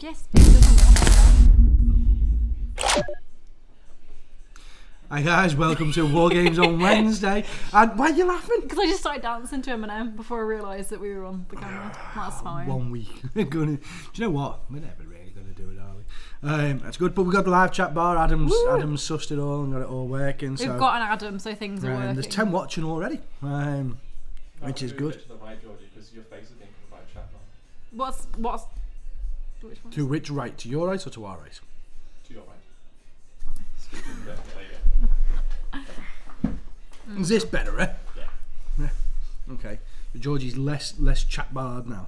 Yes, it doesn't. Hi guys, welcome to WarGames on Wednesday. And why are you laughing? Because I just started dancing to Eminem before I realised that we were on the camera. That's fine. 1 week. Do you know what? We're never really going to do it, are we? That's good. But we've got the live chat bar. Adam's sussed it all and got it all working. We've so, got an Adam, so things are working. There's 10 watching already, which is good. To the right, Georgie, because your face is being covered by a chat bar. What's which one? To which right? To your right or to our right? To your right. There you go. Is this better, eh? Yeah. Okay. But Georgie's less chat barred now.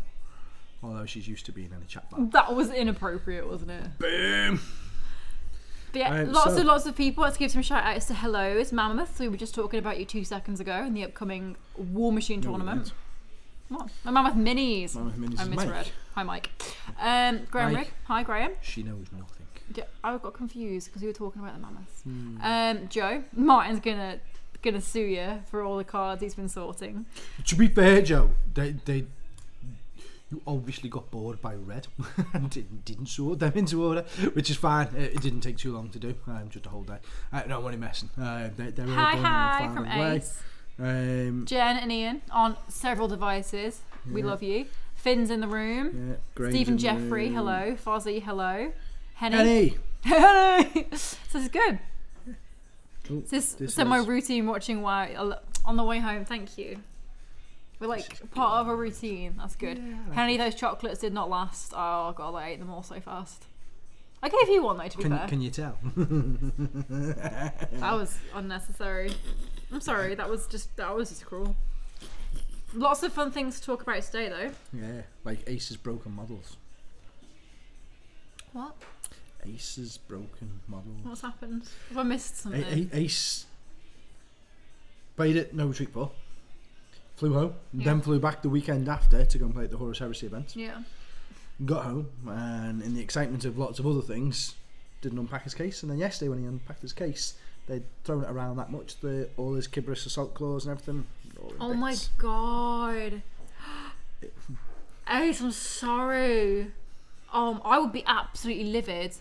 Although she's used to being in a chat bar. That was inappropriate, wasn't it? Boom! But yeah, lots of people. Let's give some shout outs to Hello's Mammoth. We were just talking about you 2 seconds ago in the upcoming War Machine tournament. What? My Mammoth Minis. Mammoth Minis. I misread. Hi, Mike. Graham Mike. Rick. Hi, Graham. She knows nothing. Yeah, I got confused because we were talking about the mammoths. Joe, Martin's gonna sue you for all the cards he's been sorting. To be fair, Joe, you obviously got bored by red and didn't sort them into order, which is fine. It didn't take too long to do. Just a whole day. No, I'm only messing. They're all Hi from away. Ace. Jen and Ian on several devices. Yeah. We love you. Finn's in the room. Yeah, Stephen Jeffrey, hello. Fozzie, hello. Henny. Henny. So this is good. Oh, this semi-routine watching WoW on the way home. Thank you. We're like part of a routine. That's good. Yeah, Henny, those chocolates did not last. Oh god, I ate them all so fast. I gave you one though, to be fair. Can you tell? That was unnecessary. I'm sorry. That was just cruel. Lots of fun things to talk about today, though. Yeah, like Ace's broken models. What? Ace's broken models. What's happened? Have I missed something? Ace played at No Retreat 4, flew home, then flew back the weekend after to go and play at the Horus Heresy event. Yeah. Got home, and in the excitement of lots of other things, didn't unpack his case. And then yesterday, when he unpacked his case, they'd thrown it around that much, all his Kibris assault claws and everything. Oh my god. Ace, I'm sorry. I would be absolutely livid.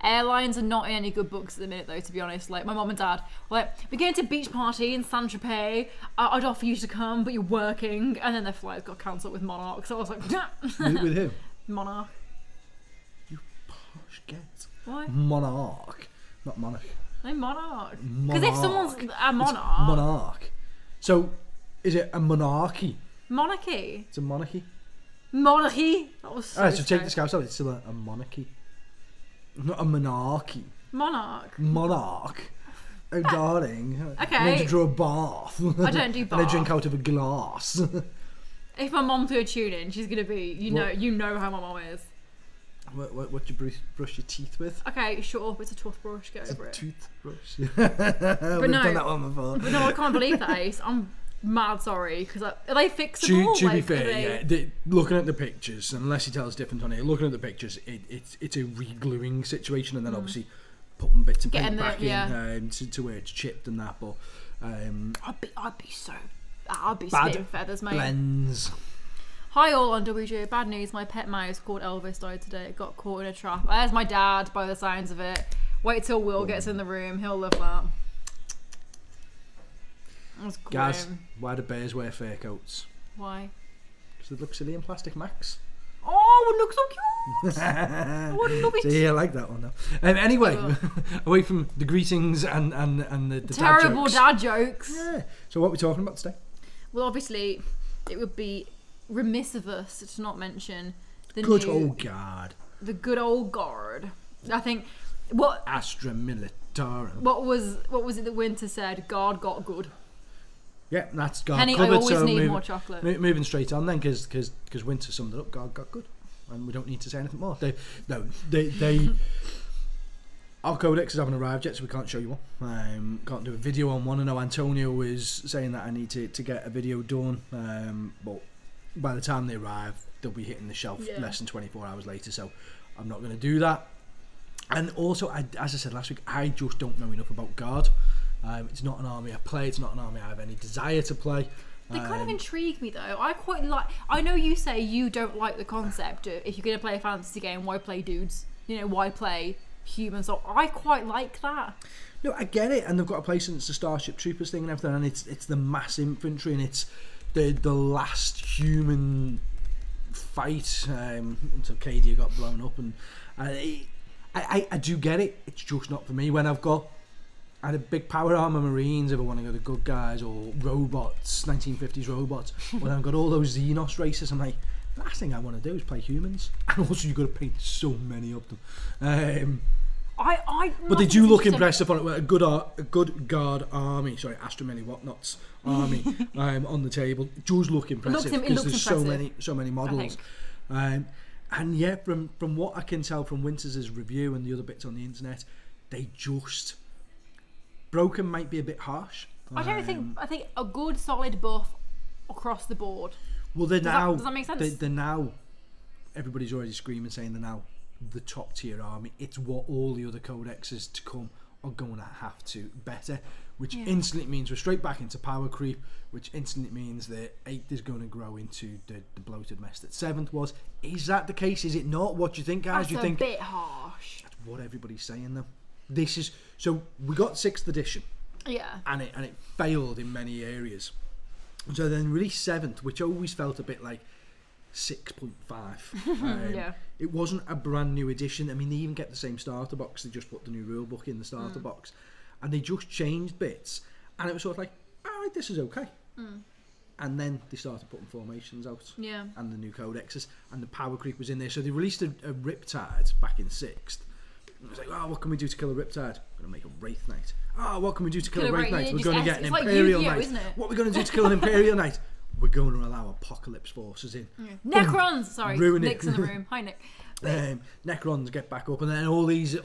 Airlines are not in any good books at the minute, though, to be honest. Like, my mum and dad were like, we're going to a beach party in Saint-Tropez. I'd offer you to come, but you're working. And then their flight got cancelled with Monarch. So I was like, With who? Monarch. You posh get. Why? Monarch. Not Monarch. No, Monarch. Because if someone's a monarch. It's Monarch. So, is it a monarchy? Monarchy. It's a monarchy. Monarchy. That was so Alright, so take scary. the scouts out. It's still a monarchy. Not a monarchy. Monarch. Monarch. Oh, darling. Okay. I want to draw a bath. I don't do And I drink bath. out of a glass. If my mum threw a tune in, she's gonna be, you know how my mum is. What do you brush your teeth with? Okay, shut up. It's a toothbrush. Get over it. Toothbrush. But We've no. done that one before. But no, I can't believe that, Ace. I'm mad sorry because are they fixable? To be Like, fair, looking at the pictures, unless he tells us different on it, looking at the pictures, it's a re-gluing situation, and then obviously putting bits of paint back in to where it's chipped and that. But I'd be bad spitting feathers, mate. blends. Hi all on WGOW. Bad news, my pet mouse called Elvis died today. It got caught in a trap. There's my dad by the signs of it. Wait till Will gets in the room. He'll love that. That's grim. Gaz, why do bears wear fur coats? Why? Because they look silly in plastic Max. Oh, it looks so cute. I would love it. See, I like that one though. Anyway, away from the greetings and the Terrible dad jokes. dad jokes. Yeah. So what are we talking about today? Well, obviously, it would be remiss of us to not mention the Good new, old guard. the good old guard. I think what Astra Militarum. what was it that Winter said? God got good. Yeah, that's God Penny, covered. I always so need more chocolate. Moving straight on then, because Winter summed it up. God got good, and we don't need to say anything more. They our codex haven't arrived yet, so we can't show you one. Can't do a video on one. I know Antonio was saying that I need to get a video done, but by the time they arrive, they'll be hitting the shelf less than 24 hours later. So I'm not going to do that. And also, as I said last week, I just don't know enough about Guard. It's not an army I play. It's not an army I have any desire to play. They kind of intrigue me though. I quite like. I know you say you don't like the concept of if you're going to play a fantasy game, why play dudes? You know, why play humans? So I quite like that. No, I get it, and they've got a place since the Starship Troopers thing and everything, and it's the mass infantry, and it's the last human fight until Cadia got blown up, and I do get it. It's just not for me. When I had a big power armor Marines, if I want to go the good guys, or robots, 1950s robots. When I've got all those Xenos races, I'm like, the last thing I want to do is play humans. And also, you've got to paint so many of them. But they do look impressive on it. A good guard army, sorry, Astromeli whatnots army on the table. It does look impressive because there's so many models. And yeah, from what I can tell from Winters' review and the other bits on the internet, they just broken might be a bit harsh. I think a good solid buff across the board. Well, does that make sense? They're now, everybody's already screaming saying they're now the top tier army. It's what all the other codexes to come are going to have to better, which instantly means we're straight back into power creep, which instantly means that 8th is going to grow into the bloated mess that 7th was. Is that the case? Is it not? What do you think, guys? That's a bit harsh. That's what everybody's saying though. This is so we got 6th edition. Yeah. And it failed in many areas. So then released 7th, which always felt a bit like 6.5. Yeah. It wasn't a brand new edition. I mean, they even get the same starter box. They just put the new rule book in the starter box, and they just changed bits. And it was sort of like, all right, this is okay. And then they started putting formations out. Yeah. And the new codexes, and the power creep was in there. So they released a Riptide back in 6th. It was like, oh, what can we do to kill a Riptide? We're going to make a Wraith Knight. Oh, what can we do to kill a Wraith Knight? We're going to get an Imperial Knight. What are we going to do to kill an Imperial Knight? We're going to allow Apocalypse forces in. Necrons! Sorry, ruin Nick's it. in the room. Hi, Nick. Necrons get back up, and then all these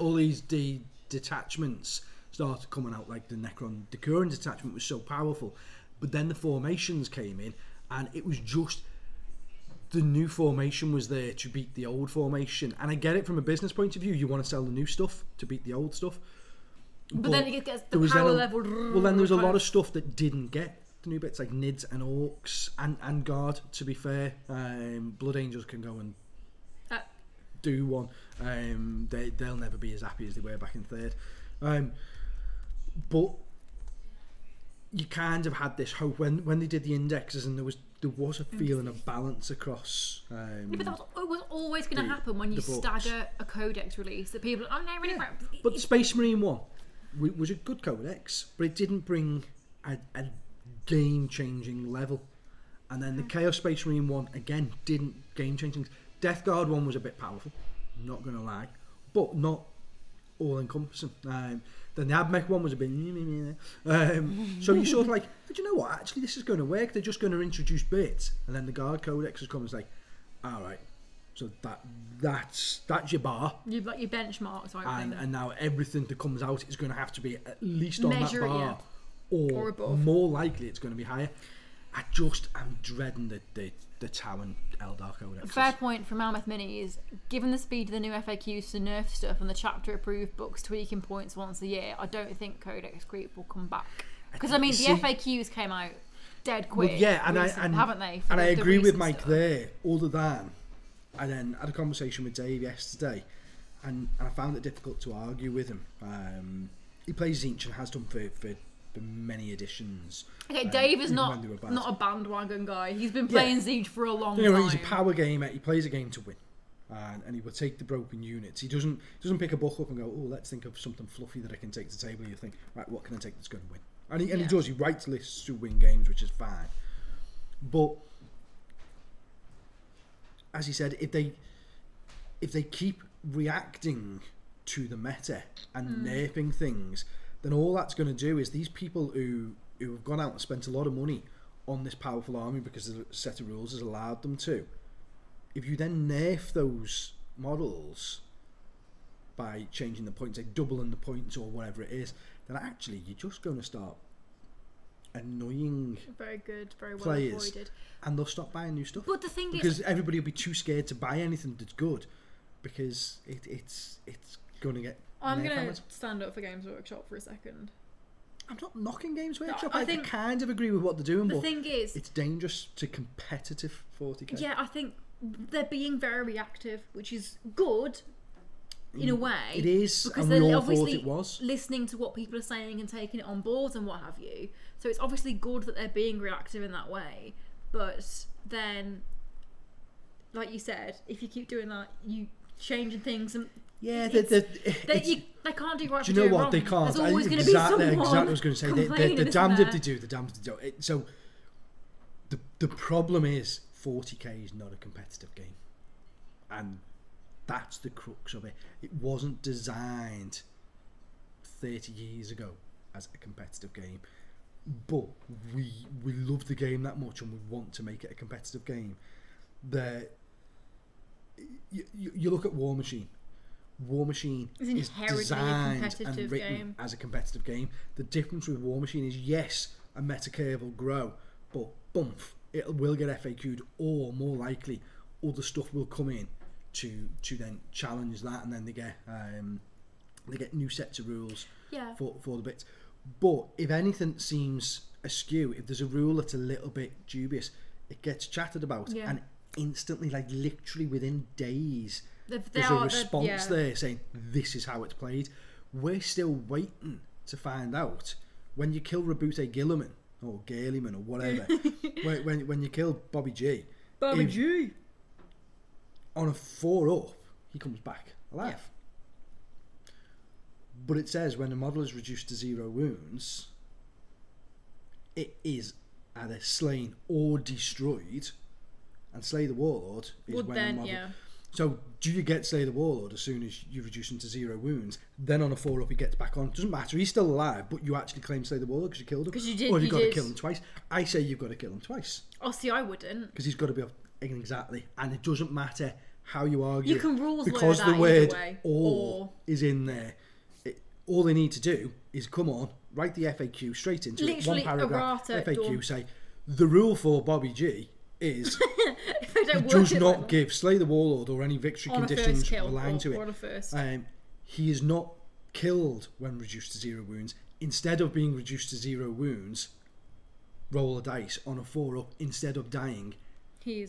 detachments started coming out. Like the current detachment was so powerful, but then the formations came in, and it was just the new formation was there to beat the old formation. And I get it from a business point of view. You want to sell the new stuff to beat the old stuff. But then it gets the power level. Well, then there was a lot of stuff that didn't get the new bits like Nids and Orcs and Guard. To be fair, Blood Angels can go and do one. They'll never be as happy as they were back in third. But you kind of had this hope when they did the indexes, and there was a feeling of balance across. Yeah, but that was always going to happen when you stagger a codex release. That people, oh no, really. Yeah. But Space Marine 1 was a good codex, but it didn't bring a game-changing level. And then the Chaos Space Marine 1 again didn't game-changing. Death Guard 1 was a bit powerful, not going to lie, but not all-encompassing. Then the Abmech one was a bit so you sort of like, but you know what, actually this is going to work, they're just going to introduce bits, and then the Guard Codex has come and it's like, alright, so that's your bar, you've got your benchmark type thing, and now everything that comes out is going to have to be at least on that bar, or above. More likely it's going to be higher. I'm dreading the Tau and Eldar Codex. Fair point from Mammoth Minis. Given the speed of the new FAQs to nerf stuff and the chapter approved books tweaking points once a year, I don't think Codex creep will come back. Because I mean, the FAQs came out dead quick. Well, yeah, haven't they? And I agree with Mike stuff there. Other than, I then had a conversation with Dave yesterday, and I found it difficult to argue with him. He plays Zinch and has done for many editions. Okay, Dave is not a bandwagon guy. He's been playing Siege for a long time. He's a power gamer. He plays a game to win, and he will take the broken units. He doesn't pick a book up and go, oh, let's think of something fluffy that I can take to the table. You think, right, what can I take that's going to win? And he does. He writes lists to win games, which is fine. But as he said, if they keep reacting to the meta and nerfing things, then all that's going to do is these people who have gone out and spent a lot of money on this powerful army because the set of rules has allowed them to, if you then nerf those models by changing the points, like doubling the points or whatever it is, then actually you're just going to start annoying very well players, avoided, and they'll stop buying new stuff. But the thing because everybody will be too scared to buy anything that's good because it's going to get. I'm going to stand up for Games Workshop for a second. I'm not knocking Games Workshop. I think I kind of agree with what they're doing, the but thing is, it's dangerous to competitive 40k. Yeah, I think they're being very reactive, which is good in a way. It is, because and we they're all thought obviously it was. listening to what people are saying and taking it on board and what have you. So it's obviously good that they're being reactive in that way. But then, like you said, if you keep doing that, you changing things and they can't do right. Do you know what? Wrong. They can't. There's always going to be someone. Exactly, I was going to say they're damned if they do. They're damned if they don't. So the problem is 40k is not a competitive game, and that's the crux of it. It wasn't designed 30 years ago as a competitive game, but we love the game that much and we want to make it a competitive game. You look at War Machine. War Machine is designed and written as a competitive game. The difference with War Machine is, yes, a meta curve will grow, but it will get FAQ'd, or more likely other stuff will come in to then challenge that, and then they get new sets of rules for the bits. But if anything seems askew, if there's a rule that's a little bit dubious, it gets chatted about, and instantly, like literally within days, there's a response there saying this is how it's played. We're still waiting to find out when you kill Rabute Gilliman or Gaeliman or whatever. when you kill Bobby G, on a 4-up, he comes back alive. But it says when a model is reduced to 0 wounds, it is either slain or destroyed. And Slay the Warlord is when a model. So do you get Slay the Warlord as soon as you reduce him to 0 wounds? Then on a 4-up he gets back on. Doesn't matter, he's still alive, but you actually claim Slay the Warlord because you killed him. Because you did. Or you've got to kill him twice. I say you've got to kill him twice. Oh, see, I wouldn't. Because he's got to be off exactly. And it doesn't matter how you argue. You can rules because that the word way. or is in there. All they need to do is come on, write the FAQ straight into it. One paragraph FAQ, say the rule for Bobby G is he does not give Slay the Warlord or any victory conditions aligned to it. He is not killed when reduced to 0 wounds. Instead of being reduced to 0 wounds, roll a dice on a 4-up, instead of dying, he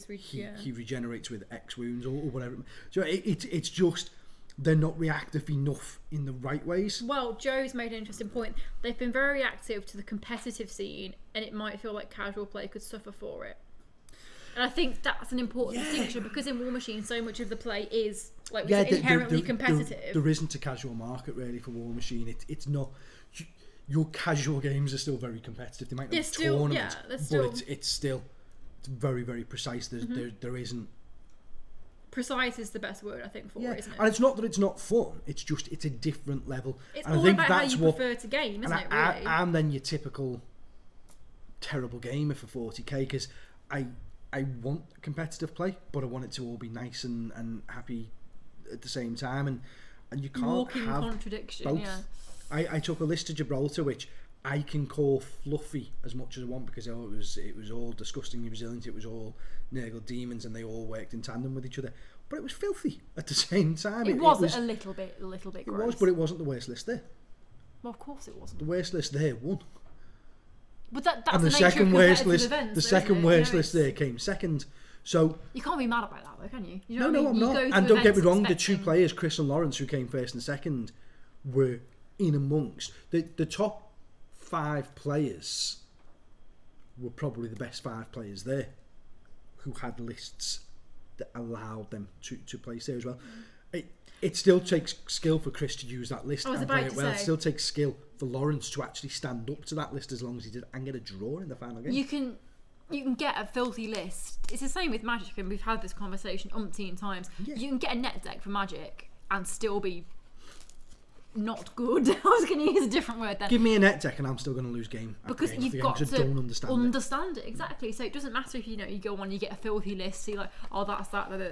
regenerates with X wounds or whatever. So it's just they're not reactive enough in the right ways. Well, Joe's made an interesting point. They've been very reactive to the competitive scene, and it might feel like casual play could suffer for it. And I think that's an important distinction, because in War Machine, so much of the play is like inherently competitive. There isn't a casual market really for War Machine. It's not. Your casual games are still very competitive. They might not be tournaments, but it's still very, very precise. There isn't. Precise is the best word, I think, for it, isn't it? And it's not that it's not fun. It's just it's a different level. It's and all I think about that's how you prefer to game, isn't it? Really. I'm then your typical terrible gamer for 40k, because I want competitive play, but I want it to all be nice and happy at the same time, and you can't walking have contradiction. both. Yeah. I took a list of Gibraltar, which I can call fluffy as much as I want, because it was all disgustingly resilient. It was all Nurgle demons, and they all worked in tandem with each other. But it was filthy at the same time. It was a little bit gross. It was, but it wasn't the worst list there. Well, of course it wasn't. The worst list there won. But that's and the second worst list. The second worst list there came second. So you can't be mad about that, though, can you? No, I'm not. And don't get me wrong. The two players, Chris and Lawrence, who came first and second, were in amongst the top 5 players. Were probably the best 5 players there, who had lists that allowed them to place there as well. It still takes skill for Chris to use that list and play it well. It still takes skill for Lawrence to actually stand up to that list, as long as he did, and get a draw in the final game. You can get a filthy list. It's the same with Magic, and we've had this conversation umpteen times. Yeah. You can get a net deck for Magic and still be not good. I was going to use a different word then. Give me a net deck and I'm still going to lose game. Because you've got to understand it. Exactly. So it doesn't matter if you go on, you get a filthy list, see like, oh, that's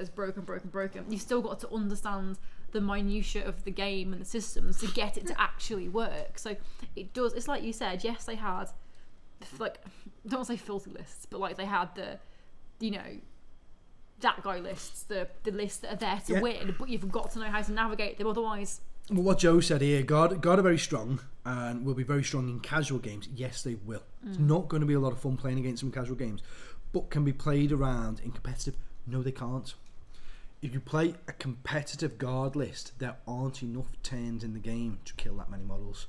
broken. You've still got to understand the minutiae of the game and the systems to get it to actually work. So it does. It's like you said. Yes, they had like, don't want to say filthy lists, but like they had the, that guy lists, the lists that are there to win, but you've got to know how to navigate them. Otherwise. Well, what Joe said here, God are very strong and will be very strong in casual games. Yes, they will. It's not going to be a lot of fun playing against them in casual games, but can be played around in competitive. No, they can't. If you play a competitive guard list, there aren't enough turns in the game to kill that many models.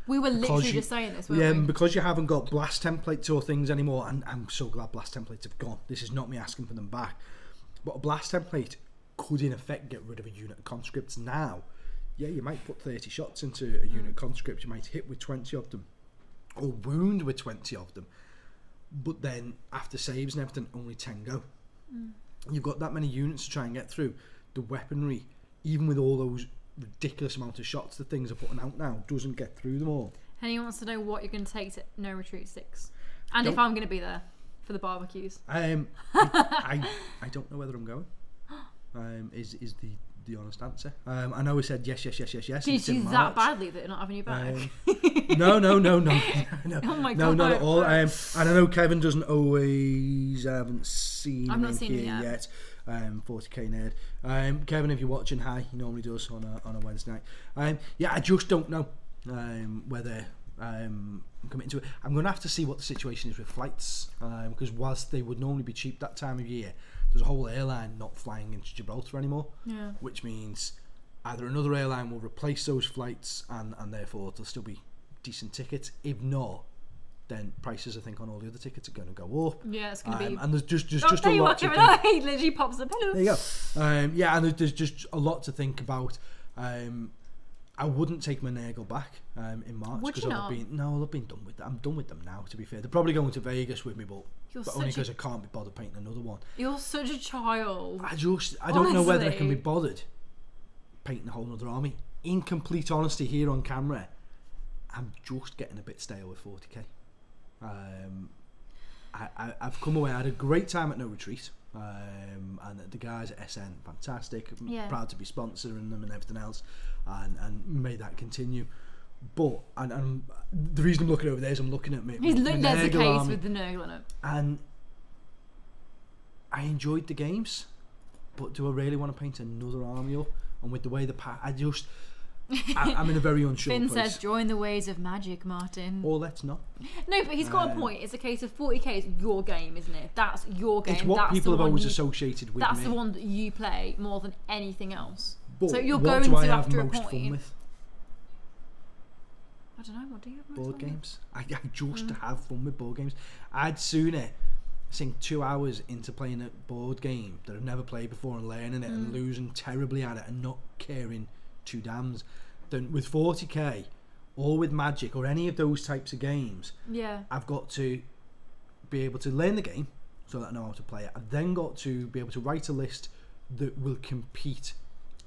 We were literally just saying this, weren't we? Yeah, because you haven't got blast templates or things anymore, and I'm so glad blast templates have gone. This is not me asking for them back, but a blast template could in effect get rid of a unit of conscripts now. Yeah, you might put 30 shots into a unit of conscripts, you might hit with 20 of them, or wound with 20 of them, but then after saves and everything, only 10 go. You've got that many units to try and get through. The weaponry, even with all those ridiculous amount of shots that things are putting out now, doesn't get through them all. And he wants to know what you're going to take to No Retreat 6, and if I'm going to be there for the barbecues. I don't know whether I'm going. Is the honest answer. I know we said yes. Did you that badly that you're not having you back? No. Oh my God, no, not at all. And I know Kevin doesn't always. I haven't seen him here yet. 40k nerd. Kevin, if you're watching, hi. He normally does on a Wednesday night. I just don't know whether I'm committing to it. I'm going to have to see what the situation is with flights, because whilst they would normally be cheap that time of year, there's a whole airline not flying into Gibraltar anymore, which means either another airline will replace those flights and therefore there'll still be decent tickets. If not, then prices I think on all the other tickets are going to go up. Yeah, it's going to be. And there's just a lot to think. He literally pops up. Hello. There you go. And there's just a lot to think about. I wouldn't take my Nurgle back in March because I've been done with them. I'm done with them now. To be fair, they're probably going to Vegas with me, but only because I can't be bothered painting another one. You're such a child. I don't know whether I can be bothered painting a whole other army. In complete honesty, here on camera, I'm just getting a bit stale with 40k. I've come away. I had a great time at No Retreat. And the guys at SN, fantastic. Proud to be sponsoring them and everything else, and may that continue. But and the reason I'm looking over there is I'm looking at me. There's a case with the Nurgle in it, and I enjoyed the games, but do I really want to paint another army up? And with the way I'm in a very unsure Finn place. says, join the ways of magic, Martin. Or let's not. No, but he's got a point. It's a case of 40k is your game, isn't it? That's your game. It's what that's people the have one always you, associated with That's me. the one that you play more than anything else. But So you're what going do I to have after a most point. fun with? I don't know, what do you have most Board fun with? games. I just have fun with board games. I'd sooner sink 2 hours into playing a board game that I've never played before and learning it and losing terribly at it and not caring two dams than with 40k or with Magic or any of those types of games. Yeah. I've got to be able to learn the game so that I know how to play it. I've then got to be able to write a list that will compete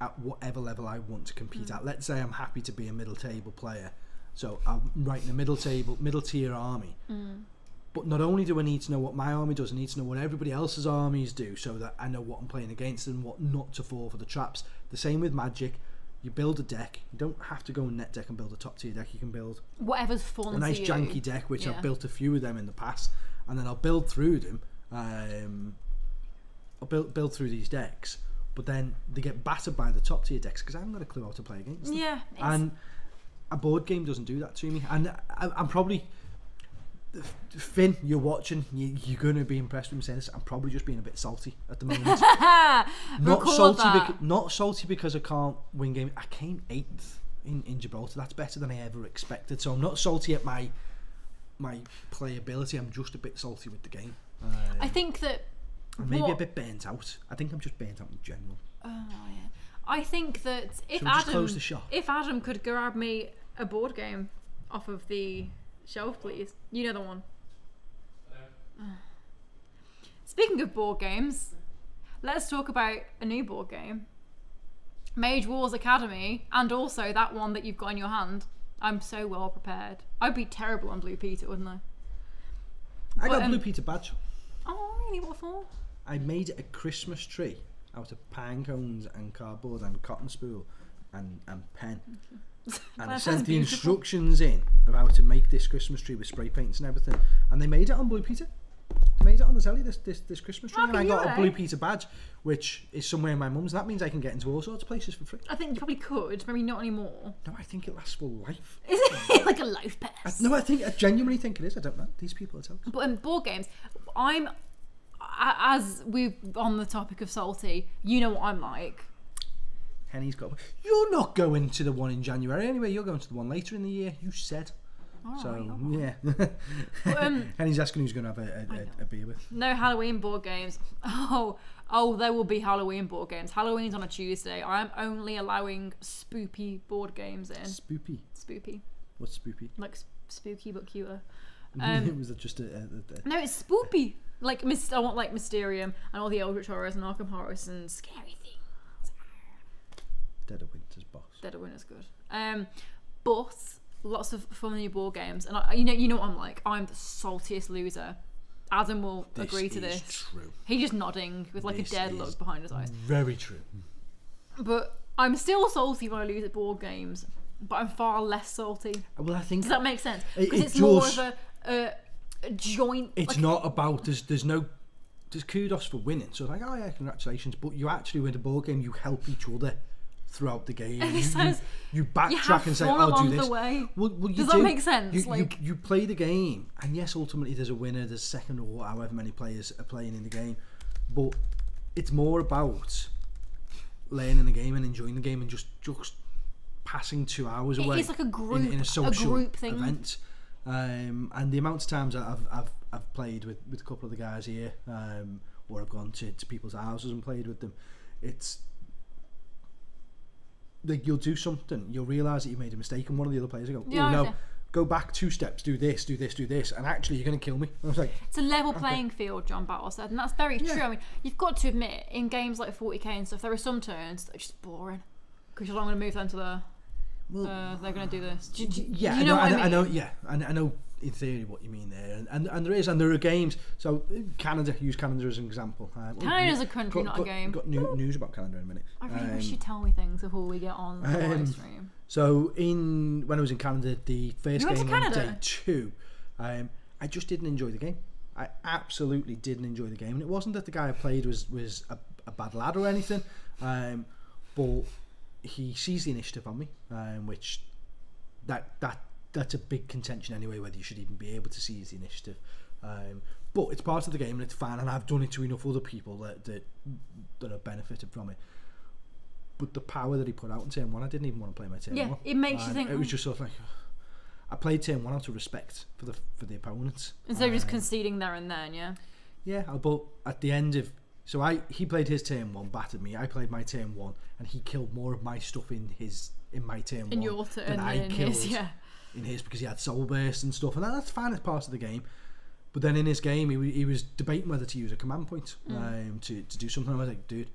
at whatever level I want to compete at. Let's say I'm happy to be a middle table player, so I'm writing a middle tier army. But not only do I need to know what my army does, I need to know what everybody else's armies do so that I know what I'm playing against and what not to fall for the traps. The same with Magic. You build a deck. You don't have to go and net deck and build a top tier deck. You can build Whatever's fun a nice to you. janky deck, which Yeah. I've built a few of them in the past, and then I'll build through them. I'll build through these decks, but then they get battered by the top tier decks because I haven't got a clue how to play against them. Yeah. And a board game doesn't do that to me. And I'm probably, Finn, you're watching, you're going to be impressed with me saying this. I'm probably just being a bit salty at the moment. Not salty because I can't win game. I came 8th in Gibraltar. That's better than I ever expected. So I'm not salty at my playability. I'm just a bit salty with the game. I think that and maybe a bit burnt out. I think I'm just burnt out in general. Oh yeah. I think that if Shall we just close the shop? If Adam could grab me a board game off of the shelf, please. You know the one. Speaking of board games, let's talk about a new board game. Mage Wars Academy, and also that one that you've got in your hand. I'm so well prepared. I'd be terrible on Blue Peter, wouldn't I? I got a Blue Peter badge. Oh, really? What for? I made a Christmas tree out of pine cones and cardboard and cotton spool and pen. And I sent the instructions in of how to make this Christmas tree with spray paints and everything. And they made it on Blue Peter. They made it on the telly, this Christmas tree. And I got a Blue Peter badge, which is somewhere in my mum's. That means I can get into all sorts of places for free. I think you probably could, maybe not anymore. No, I think it lasts for life. Is it like a life pass? I genuinely think it is. I don't know. These people are telling me. But in board games, as we're on the topic of salty, you know what I'm like. Henny's got. You're not going to the one in January anyway. You're going to the one later in the year. You said. Yeah. Henny's asking who's going to have a beer with. No Halloween board games. Oh, there will be Halloween board games. Halloween's on a Tuesday. I am only allowing spoopy board games in. Spoopy. Spoopy. What's spoopy? Like spooky but cuter. Was it just a No, it's spoopy. Like I want like Mysterium and all the Eldritch horrors and Arkham horrors and scary things. Dead of Winter's boss. Dead of Winter's good. But lots of fun new board games, and you know what I'm like. I'm the saltiest loser. Adam will agree to this. True. He's just nodding with like a dead look behind his eyes. Very true. But I'm still salty when I lose at board games, but I'm far less salty. Well, I think Does that make sense? It Because it's does. more of a joint. It's like, not about there's kudos for winning. So like, oh yeah, congratulations. But you actually win a board game. You help each other throughout the game. You backtrack and say, "I'll do this." Well, Does that make sense? You play the game, and yes, ultimately there's a winner, there's a second, or however many players are playing in the game. But it's more about learning the game and enjoying the game, and just passing 2 hours away. It's like a group, in a social group thing. event. And the amount of times I've played with a couple of the guys here, or I've gone to people's houses and played with them, it's like you'll do something, you'll realise that you made a mistake, and one of the other players will go, "Oh no, go back 2 steps, do this, and actually you're going to kill me." I was like, it's a level playing field, John Battle said, and that's very true. I mean, you've got to admit, in games like 40k and stuff, there are some turns that are just boring because you're not going to move them to the. They're going to do this. Yeah, you know what I mean? I know. Yeah, and I know in theory what you mean there, and there are games. So Canada, use Canada as an example. Canada's a country, not a game. Got news about Canada in a minute. I really wish you'd tell me things before we get on the live stream. So when I was in Canada, the first game on day 2, I just didn't enjoy the game. I absolutely didn't enjoy the game, and it wasn't that the guy I played was a bad lad or anything, but he sees the initiative on me, which that's a big contention anyway, whether you should even be able to seize the initiative. But it's part of the game and it's fine, and I've done it to enough other people that have benefited from it. But the power that he put out in turn 1, I didn't even want to play my turn 1. It makes you think. It was just sort of like, I played turn 1 out of respect for the opponents. Instead of just conceding there and then, Yeah, but at the end of... So he played his turn 1, battered me. I played my turn 1, and he killed more of my stuff in my turn 1 in your turn than I killed in his, because he had soul burst and stuff, and that's fine, it's part of the game. But then in his game, he was debating whether to use a command point to do something. I was like, dude,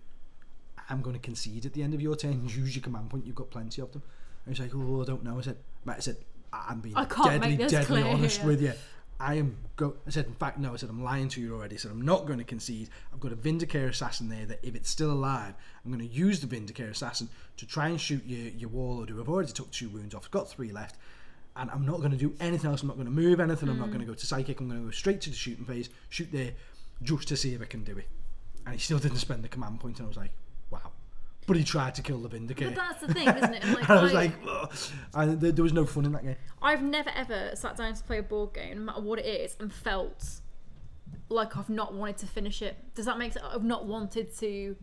I'm going to concede at the end of your turn. Use your command point. You've got plenty of them. And he's like, oh, I don't know. I said, I'm being deadly honest with you. I said, in fact, no. I said, I'm lying to you already. I said, I'm not going to concede. I've got a Vindicare Assassin there that if it's still alive, I'm going to use the Vindicare Assassin to try and shoot your warlord, who I've already took 2 wounds off. I've got 3 left. And I'm not going to do anything else. I'm not going to move anything. I'm not going to go to psychic. I'm going to go straight to the shooting phase, shoot there, just to see if I can do it. And he still didn't spend the command point, and I was like, wow. But he tried to kill the Vindicator. But that's the thing, isn't it? Like, and I was like, ugh. And there was no fun in that game. I've never ever sat down to play a board game, no matter what it is, and felt like I've not wanted to finish it. Does that make sense? I've not wanted to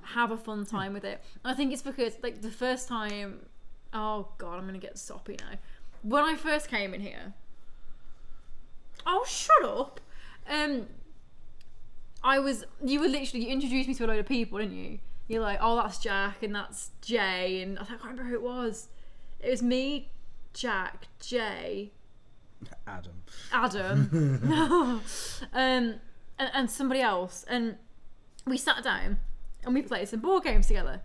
have a fun time with it. And I think it's because, like, the first time... Oh, God, I'm going to get soppy now. When I first came in here... Oh, shut up! You introduced me to a load of people, didn't you? You're like, oh, that's Jack, and that's Jay, and I can't remember who it was. It was me, Jack, Jay... Adam. and somebody else. And we sat down, and we played some board games together.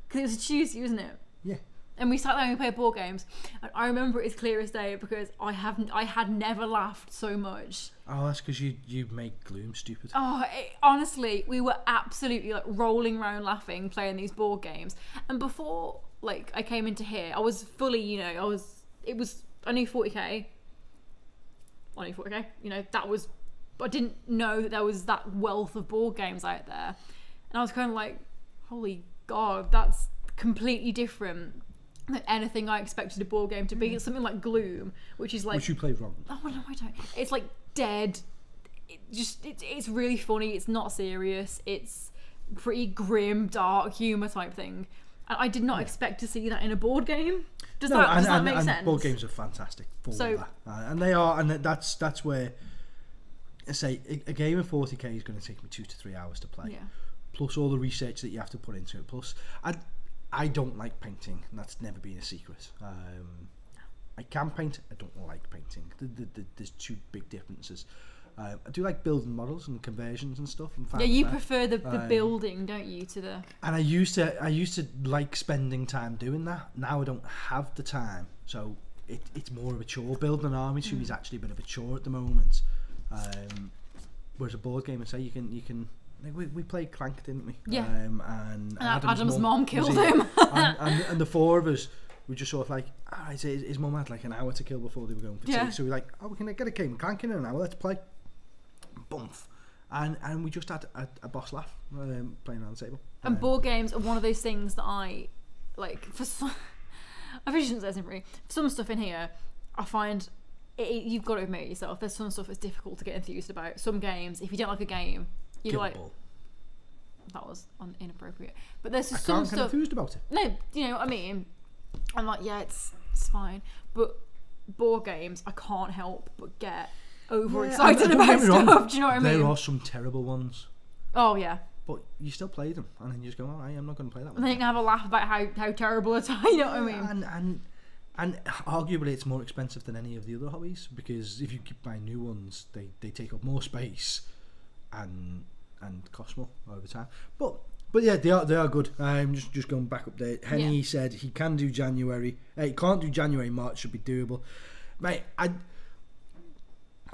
Because it was a Tuesday, wasn't it? Yeah. And we sat down and we played board games, and I remember it as clear as day because I had never laughed so much. Oh, that's because you make Gloom stupid. Oh, honestly, we were absolutely like rolling around laughing playing these board games. And before like I came into here, I was fully, I knew 40k. I knew 40k. I didn't know that there was that wealth of board games out there, and I was kind of like, holy God, that's completely different than anything I expected a board game to be. It's something like Gloom, which is like... Which you played wrong. Oh, no, I don't. It's like dead. It's really funny. It's not serious. It's pretty grim, dark humour type thing. And I did not expect to see that in a board game. Does that make sense? Board games are fantastic for that. And they are, and that's where... I say, a game of 40k is going to take me 2 to 3 hours to play. Yeah. Plus all the research that you have to put into it. Plus, I don't like painting, and that's never been a secret. I can paint, I don't like painting. There's 2 big differences. I do like building models and conversions and stuff. And you prefer the building, don't you, to the... And I used to like spending time doing that. Now I don't have the time, so it's more of a chore. Building an army to me is actually a bit of a chore at the moment. Whereas a board game, I say you can. Like we played Clank, didn't we? Yeah. And Adam's mom killed him. and the 4 of us, we just sort of like, alright, so his mum had like an hour to kill before they were going for tea. So we're like, oh, we can get a game of Clank in an hour, let's play. Bump. And we just had a boss laugh playing around the table. And board games are one of those things that I like. For some, I shouldn't say something. For some stuff in here, I find you've got to admit it yourself. There's some stuff that's difficult to get enthused about. Some games, if you don't like a game, you're like, that was inappropriate. But there's just some stuff. Enthused about it. No, you know what I mean. I'm like, yeah, it's fine. But board games, I can't help but get overexcited about stuff. Do you know what I mean? There are some terrible ones. Oh yeah. But you still play them, and then you just go, "Oh, I'm not going to play that one." And then you can have a laugh about how terrible it is. You know what I mean? And arguably, it's more expensive than any of the other hobbies, because if you keep buying new ones, they take up more space and cost more over time. But yeah, they are good. Just going back up there. Henny said he can do January. He can't do January. March should be doable. Mate, I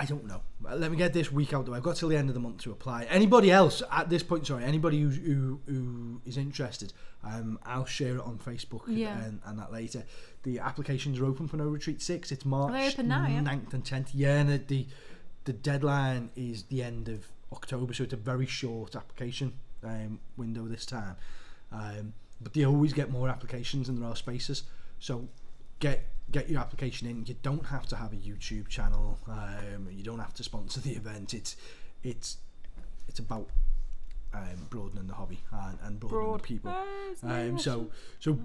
don't know. Let me get this week out though. I've got till the end of the month to apply. Anybody else at this point? Sorry, anybody who is interested, I'll share it on Facebook and that later. The applications are open for No Retreat 6. It's March 9th and 10th. Yeah, and the deadline is the end of October, so it's a very short application window this time. but they always get more applications than there are spaces. So get your application in. You don't have to have a YouTube channel. You don't have to sponsor the event. It's about broadening the hobby and broadening the people. So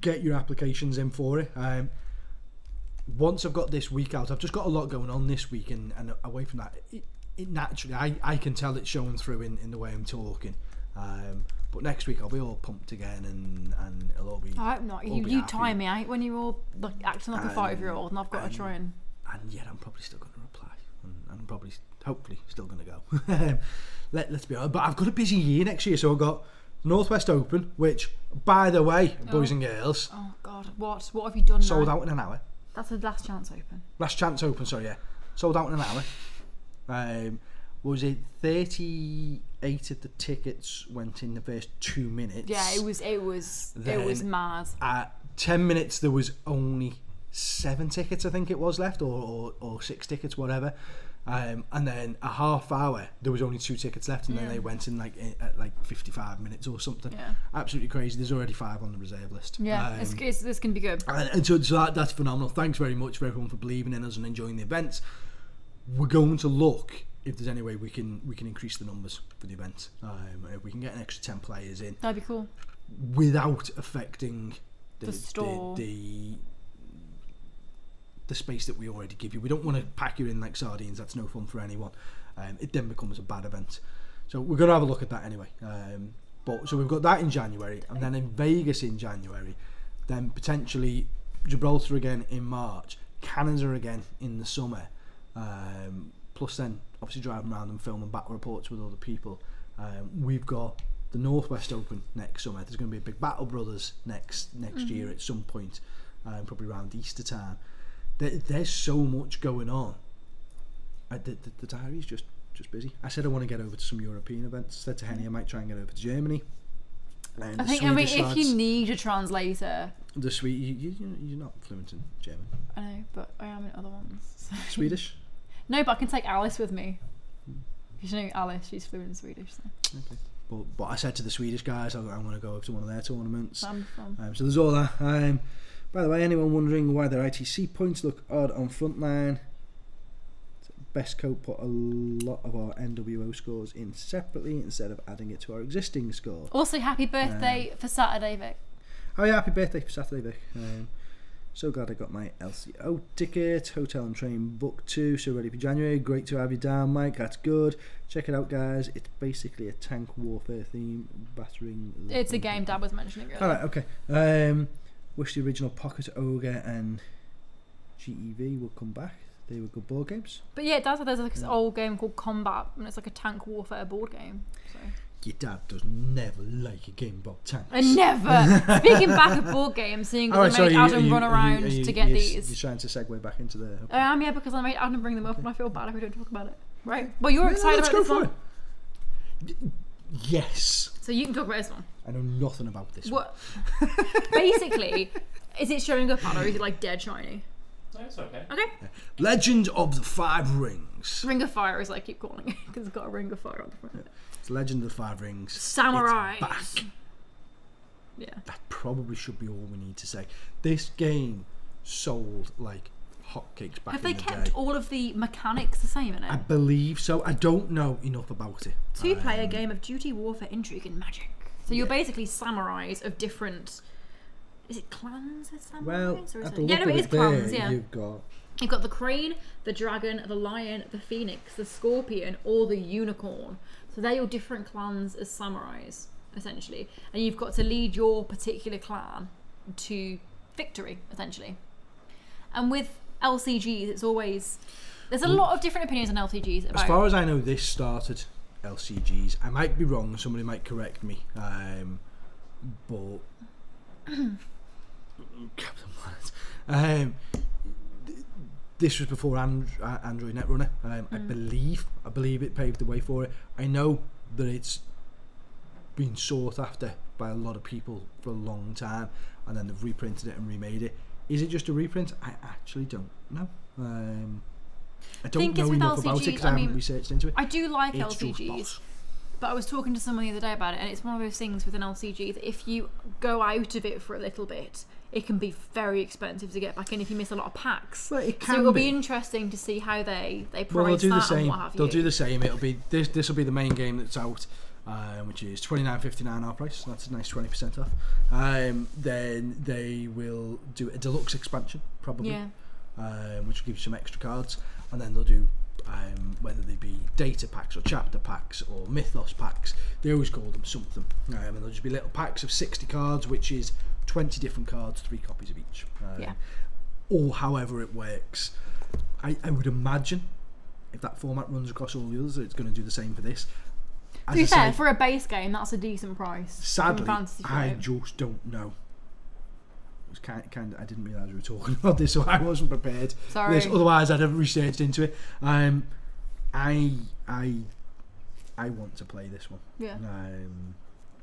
get your applications in for it. Once I've got this week out, I've just got a lot going on this week, and away from that, it naturally I can tell it's showing through in the way I'm talking. But next week I'll be all pumped again, and it'll all be. I'm not. You time me out when you're all like acting like a 5-year-old, and I've got to try and. And yet I'm probably still going to reply, and I'm probably hopefully still going to go. Let's be honest, but I've got a busy year next year, so I've got Northwest Open, which, by the way, boys and girls. Oh God, what have you done? Sold now? out in an hour. That's the last chance open. Last chance open, sorry, yeah. Sold out in an hour. Was it 38 of the tickets went in the first 2 minutes? Yeah, it was mad. At 10 minutes there was only 7 tickets, I think it was, left, or 6 tickets, whatever. And then a half hour there was only 2 tickets left, and then they went in at 55 minutes or something. Yeah. Absolutely crazy. There's already 5 on the reserve list. Yeah, this can be good. And so that's phenomenal. Thanks very much for everyone for believing in us and enjoying the events. We're going to look if there's any way we can increase the numbers for the event. If we can get an extra 10 players in, that'd be cool, without affecting the store, the space that we already give you. We don't want to pack you in like sardines. That's no fun for anyone. It then becomes a bad event. So we're going to have a look at that anyway. So we've got that in January, and then in Vegas in January, then potentially Gibraltar again in March, Canada again in the summer. Plus then obviously driving around and filming battle reports with other people. We've got the Northwest Open next summer. There's going to be a big Battle Brothers next year at some point, probably around Easter time. There's so much going on. The diary's just busy. I said I want to get over to some European events. Said to Henny I might try and get over to Germany. I mean, if you need a translator. You're not fluent in German. I know, but I am in other ones. So. Swedish? No, but I can take Alice with me. Because you know Alice, she's fluent in Swedish. So. Okay. But I said to the Swedish guys I want to go over to one of their tournaments. So there's all that. By the way, anyone wondering why their ITC points look odd on Frontline? Best Coat put a lot of our NWO scores in separately instead of adding it to our existing score. Also, happy birthday for Saturday, Vic. Oh yeah, happy birthday for Saturday, Vic. So glad I got my LCO ticket, hotel and train booked too, so ready for January. Great to have you down, Mike, that's good. Check it out, guys. It's basically a tank warfare theme, battering... It's a game Dad was mentioning earlier. Alright, okay. Wish the original Pocket Ogre and GEV would come back. They were good board games. But yeah, Dad said there's like this old game called Combat, and it's like a tank warfare board game. So. Your dad does never like a game about tanks. I never. Speaking back of board games, seeing as I made Adam run around to get these. You're trying to segue back into the... I am, yeah, because I made Adam bring them up, and I feel bad if we don't talk about it. Right? Well, you're excited about this one. Yes. So you can talk about this one. I know nothing about this one. Basically, is it showing up, or is it like dead shiny? No, it's okay. Okay. Legend of the Five Rings. Ring of Fire, as I keep calling it, because it's got a ring of fire on the front of it. It's Legend of the Five Rings. Samurai. Back. Yeah. That probably should be all we need to say. This game sold like hotcakes back in the day. Have they kept all of the mechanics the same in it? I believe so. I don't know enough about it. Two-player game of duty, warfare, intrigue, and magic. So you're basically samurais of different... Is it clans as samurais? Well, or is at it... the Yeah, look no, of it is it there, clans, yeah. You've got the crane, the dragon, the lion, the phoenix, the scorpion, or the unicorn. So they're your different clans as samurais, essentially. And you've got to lead your particular clan to victory, essentially. And with LCGs, it's always... There's a lot of different opinions on LCGs. As far as I know, this started LCGs. I might be wrong. Somebody might correct me. But... Captain Planet. This was before Android Netrunner. I believe it paved the way for it. I know that it's been sought after by a lot of people for a long time, and then they've reprinted it and remade it. Is it just a reprint? I actually don't know. I don't know enough about it because I haven't researched into it. I do like LCGs, But I was talking to someone the other day about it, and it's one of those things with an LCG that if you go out of it for a little bit, it can be very expensive to get back in if you miss a lot of packs. Well, it can so it'll be interesting to see how they price Well, they'll do the that same. and what have They'll you. do the same. It'll be this will be the main game that's out, which is $29.59 our price. So that's a nice 20% off. Then they will do a deluxe expansion probably, which will give you some extra cards, and then they'll do whether they be data packs or chapter packs or mythos packs. They always call them something, and they'll just be little packs of 60 cards, which is 20 different cards, 3 copies of each. Or however it works. I would imagine if that format runs across all the others, it's going to do the same for this. To be fair, for a base game, that's a decent price. Sadly, I just don't know. It was kind of, I didn't realise we were talking about this, so I wasn't prepared. Sorry. Otherwise, I'd have researched into it. I want to play this one. Yeah.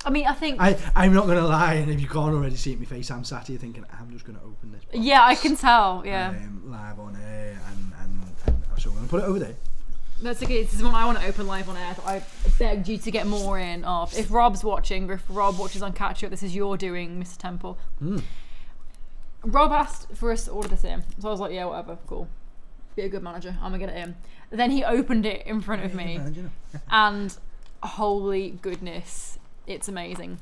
I mean, I think... I'm not going to lie, and if you can't already see it in my face, I'm sat here thinking, I'm just going to open this box. Yeah, I can tell, yeah. Live on air, and so I'm going to put it over there. That's okay, this is one I want to open live on air that I begged you to get more in of. If Rob's watching, or if Rob watches on Catch Up, this is your doing, Mr. Temple. Rob asked for us to order this in, so I was like, yeah, whatever, cool. Be a good manager, I'm going to get it in. Then he opened it in front of me, and holy goodness, it's amazing.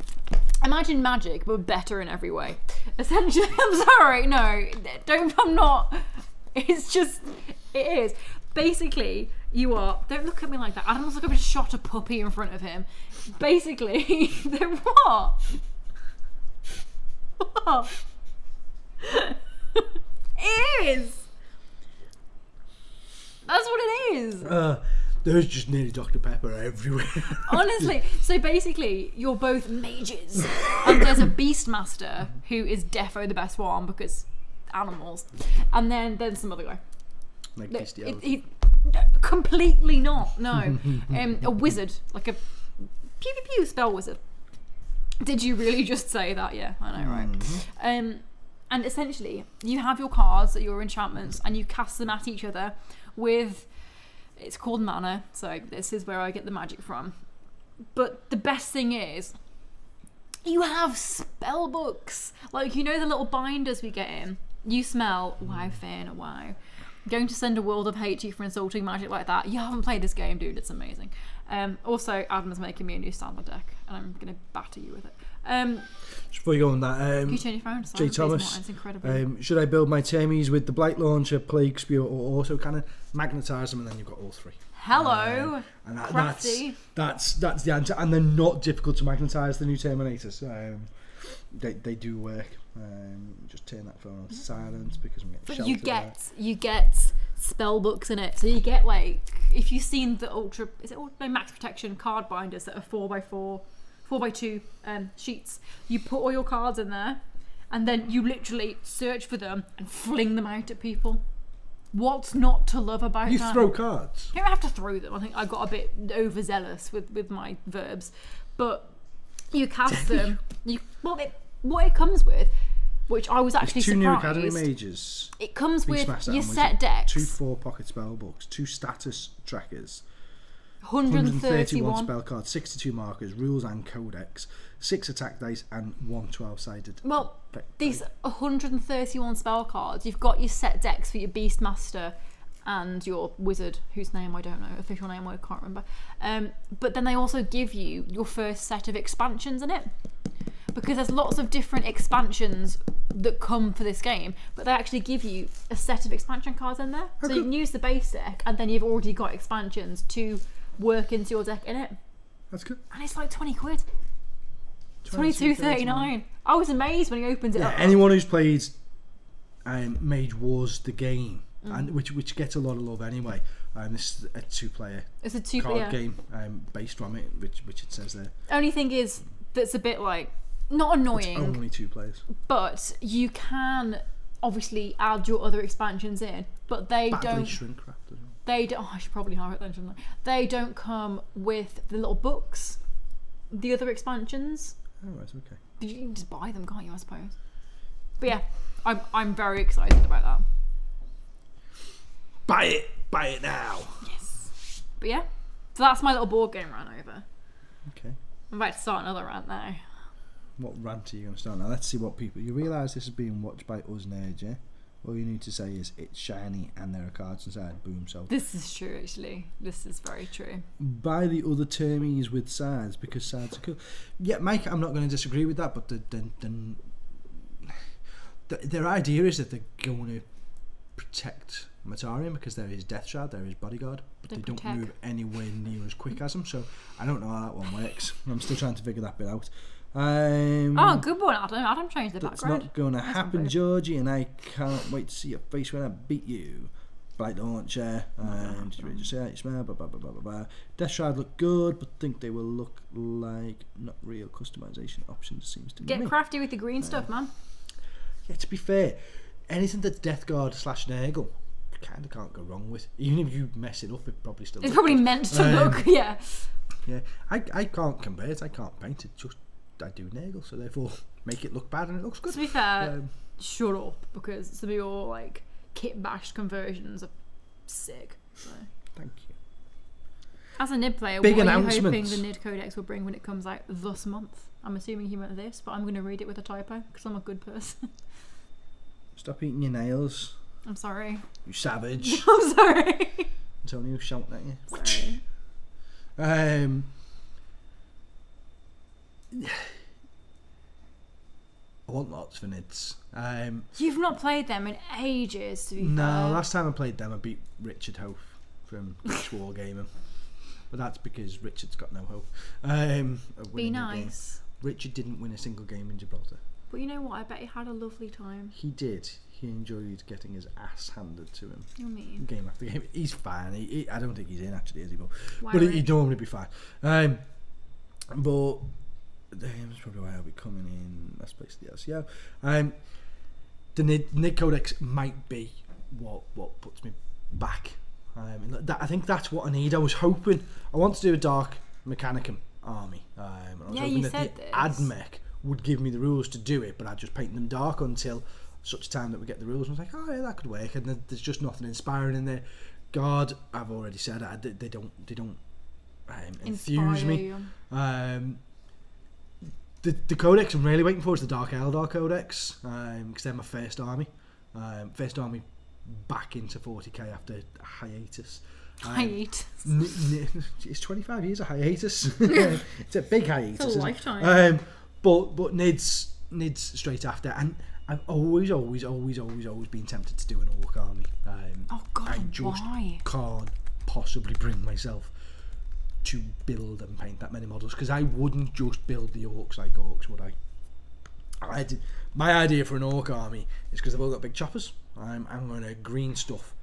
Imagine Magic, but better in every way. Essentially, I'm sorry, no, I'm not. It's just, it is. Basically, you are, don't look at me like that. I don't look like I've just shot a puppy in front of him. Basically, they're what? What? It is. That's what it is. There's just nearly Dr. Pepper everywhere. Honestly, so basically, you're both mages, and there's a Beastmaster who is defo the best one because animals, and then some other guy. Like bestiality. He completely not. No, a wizard, like a pew pew pew spell wizard. Did you really just say that? Yeah, I know, right? And essentially, you have your cards, your enchantments, and you cast them at each other with. It's called mana, so this is where I get the magic from. But the best thing is, you have spell books. Like, you know the little binders we get in? You smell, wow, Finn, wow. Going to send a world of hate to you for insulting magic like that. You haven't played this game, dude, it's amazing. Also, Adam's making me a new standard deck, and I'm going to batter you with it. Just before you go on that, can you turn your phone to J. silent, Thomas, please, incredible. should I build my Termies with the Blight Launcher, Plague Spear, or Auto Cannon? Magnetise them, and then you've got all 3. Hello, and crafty. That's the answer, and they're not difficult to magnetise. The new Terminators, they do work. Just turn that phone on silent because I'm getting. But you get spell books in it, so you get, like, if you've seen the Ultra Max Protection card binders that are 4x2 sheets, you put all your cards in there, and then you literally search for them and fling them out at people. What's not to love about that? You throw cards. You don't have to throw them. I think I got a bit overzealous with my verbs, but you cast them. What it comes with, which I was actually There's 2 surprised. new Academy Mages. It comes with Beastmaster your and set decks. 2 4-pocket spell books, 2 status trackers, 131 spell cards, 62 markers, rules and codex, 6 attack dice, and 1 12-sided. Well, these 131 spell cards, you've got your set decks for your Beastmaster and your wizard, whose name I don't know, official name I can't remember. But then they also give you your first set of expansions in it. Because there's lots of different expansions that come for this game, but they actually give you a set of expansion cards in there. So you can use the base deck, and then you've already got expansions to work into your deck in it. That's good. And it's like 20 quid. 22.39. I was amazed when he opened it up. Anyone who's played Mage Wars the game, and which gets a lot of love anyway. This is a 2-player. It's a 2-player card game based from it, which it says there. Only thing is that's a bit like not annoying. It's only 2 players. But you can obviously add your other expansions in, but they don't. Shrink wrapped as well. They don't. Oh, I should probably have it then, shouldn't I? They don't come with the little books. The other expansions. Oh, right, okay. But you can just buy them, can't you? I suppose. But yeah, I'm very excited about that. Buy it now. Yes. But yeah, so that's my little board game run over. Okay. I'm about to start another rant now. What rant are you going to start now? Let's see what people... You realise this is being watched by us nerds, yeah? All you need to say is, it's shiny and there are cards inside. Boom, so... This is true, actually. This is very true. Buy the other termies with sides, because sides are cool. Yeah, Mike, I'm not going to disagree with that, but their idea is that they're going to protect Matarian because there is Death Shard, there is Bodyguard, but they don't move anywhere near as quick as him, so I don't know how that one works. I'm still trying to figure that bit out. Oh, good one, Adam. Adam changed the That's background. not going to happen, Georgie, and I can't wait to see your face when I beat you. Blight Launcher, just say smell, blah, blah, blah, blah, blah. Death Shard look good, but think they will look like not real customization options, seems to me. Get crafty with the green stuff, man. Yeah, to be fair, anything that Death Guard / Nurgle kind of can't go wrong with. Even if you mess it up, it probably still. It's probably meant to look, yeah. Yeah, I can't convert. I can't paint it. Just I do Nurgle, so therefore make it look bad and it looks good. To be fair, shut up, because some of your like kit bashed conversions are sick. So. Thank you. As a NID player, Big what are you hoping announcements. the NID Codex will bring when it comes out this month? I'm assuming he meant this, but I'm going to read it with a typo because I'm a good person. Stop eating your nails, I'm sorry. you savage. I'm sorry. Antonio shouting at you. Sorry. I want lots for Nids. You've not played them in ages, to be fair. No, last time I played them, I beat Richard Hope from WarGames. But that's because Richard's got no hope. Of Be winning the game. nice. Richard didn't win a single game in Gibraltar. But you know what? I bet he had a lovely time. He did. He enjoyed getting his ass handed to him. You mean? Game after game. He's fine. I don't think he's in actually, is he? Why But would- he'd normally be fine. But that's probably why I'll be coming in last place to the LCO. The NID Codex might be what puts me back. I think that's what I need. I was hoping I want to do a Dark Mechanicum army. I was Yeah, hoping you that said the this. AdMech would give me the rules to do it, but I'd just paint them dark until such time that we get the rules. And I was like, oh yeah, that could work. And then there's just nothing inspiring in there. God, I've already said it. They don't enthuse me. The codex I'm really waiting for is the Dark Eldar Codex, because they're my first army. First army back into 40k after a hiatus. Hiatus. It's 25 years of hiatus. It's a big hiatus. It's a isn't lifetime. it? But Nid's straight after, and I've always been tempted to do an orc army. Oh God, I just why? can't possibly bring myself to build and paint that many models, because I wouldn't just build the orcs like orcs, would I? My idea for an orc army is, because they've all got big choppers, I'm going to green stuff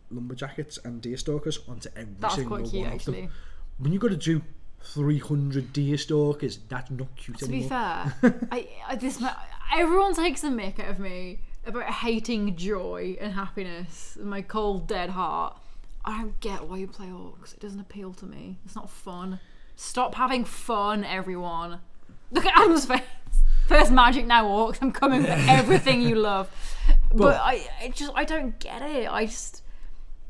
lumberjackets and deerstalkers onto every That's single quite cute, one of actually. them. When you've got to do 300 deerstalkers, that's not cute To anymore. be fair, everyone takes the mick out of me about hating joy and happiness, my cold dead heart. I don't get why you play orcs. It doesn't appeal to me. It's not fun. Stop having fun, everyone. Look at Adam's face. First magic, now orcs. I'm coming for everything you love. But I don't get it.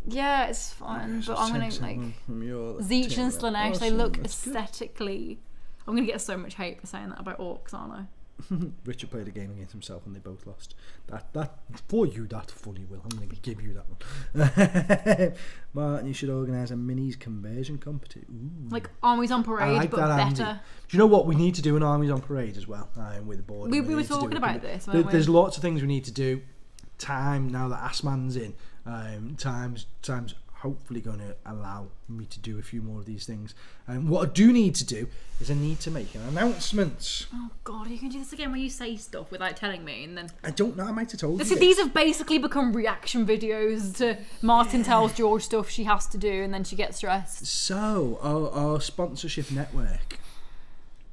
Yeah, it's fun. But I'm gonna Zeech and Slanesh, they look aesthetically. I'm gonna get so much hate for saying that about orcs, aren't I? Richard played a game against himself and they both lost. That for you, that's funny, Will. I'm going to give you that one. Martin, you should organise a minis conversion competition. Like armies on parade, but better. Andy. Do you know what we need to do in armies on parade as well? With the board. We were talking about this. Weren't we? There's lots of things we need to do. Time now that Assman's in. Time's hopefully going to allow me to do a few more of these things. What I do need to do is I need to make an announcement. Oh God, you can do this again where you say stuff without telling me, and then I don't know. I might have told you. these have basically become reaction videos to Martin tells George stuff she has to do, and then she gets stressed. So our sponsorship network,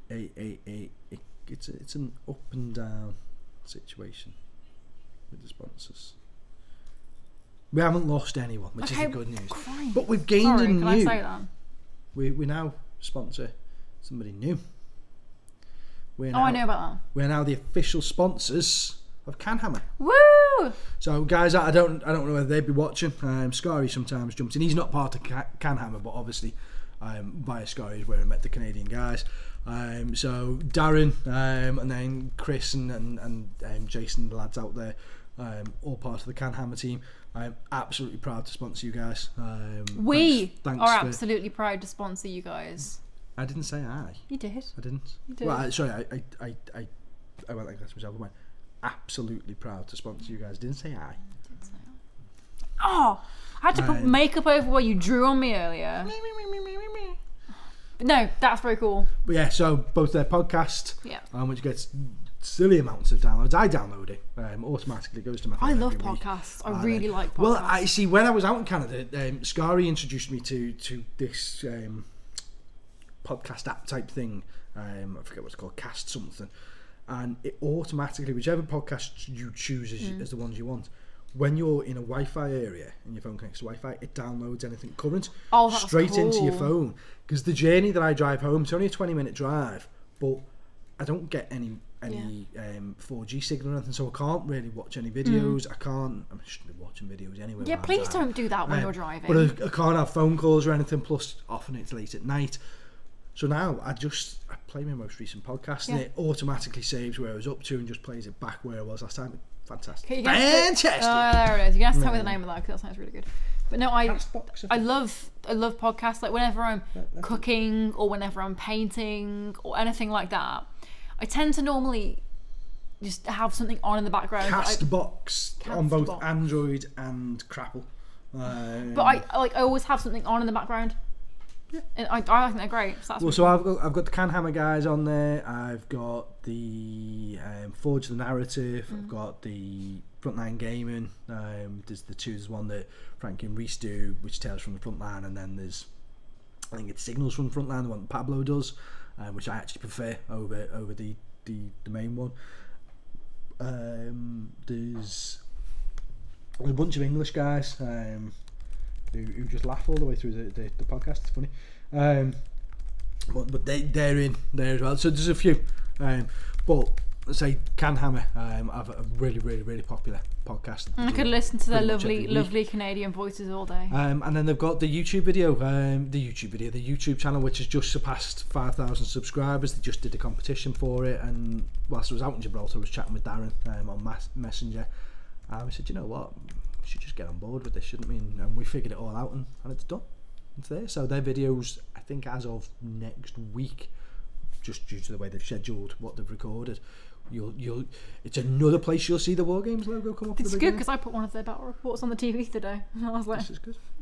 it's an up and down situation with the sponsors. We haven't lost anyone, which is the good news. Christ. But we've gained a new. Can I say that? We now sponsor somebody new. I know about that. We're now the official sponsors of Canhammer. Woo! So guys, I don't know whether they'd be watching. Scary sometimes jumps in. He's not part of Canhammer, but obviously via Sky is where I met the Canadian guys. So Darren and then Chris and Jason, the lads out there, all part of the Can Hammer team. I'm absolutely proud to sponsor you guys. We are absolutely proud to sponsor you guys. I didn't say I. You did. I didn't. You did. Well, sorry, I went like that to myself. I went absolutely proud to sponsor you guys. Didn't say I. Did say I. Oh, I had to put makeup over what you drew on me earlier. But no, that's very cool. But yeah, so both their podcast, yeah, which gets silly amounts of downloads. I download it, automatically goes to my phone. I love podcasts. I really like podcasts. Well, I see. When I was out in Canada, Scary introduced me to this podcast app type thing. I forget what it's called, Cast something, and it automatically, whichever podcast you choose as the ones you want. When you're in a Wi-Fi area and your phone connects to Wi-Fi, it downloads anything current straight into your phone. Because the journey that I drive home, it's only a 20-minute drive, but I don't get any 4G signal or anything, so I can't really watch any videos. I shouldn't be watching videos anyway. Yeah, please don't do that when you're driving. But I can't have phone calls or anything, plus often it's late at night. So now I play my most recent podcast and it automatically saves where I was up to and just plays it back where I was last time. Fantastic. Fantastic. There it is. You have to tell me the name of that because that sounds really good. But no, I love podcasts. Like whenever I'm cooking or whenever I'm painting or anything like that, I tend to normally just have something on in the background. Castbox on both Android and Crapple. But I always have something on in the background. Yeah. And I think they're great. So I've got the Can Hammer guys on there. I've got the Forge the Narrative. I've got the Frontline Gaming. There's one that Frank and Reese do, which tells from the Frontline, and then there's I think it's Signals from the Frontline, the one that Pablo does, which I actually prefer over the main one. There's a bunch of English guys. Who just laugh all the way through the podcast. It's funny, but they're in there as well. So there's a few, but let's say Can Hammer have a really popular podcast. I could listen to their lovely Canadian voices all day. And then they've got the YouTube channel, which has just surpassed 5,000 subscribers. They just did a competition for it, and whilst I was out in Gibraltar, I was chatting with Darren on Messenger. I said, you know what? We should just get on board with this, shouldn't we? And we figured it all out, and it's done. It's there. So their videos, I think, as of next week, just due to the way they've scheduled what they've recorded, it's another place you'll see the WarGames logo come up. It's good because I put one of their battle reports on the TV today, and I was like, "This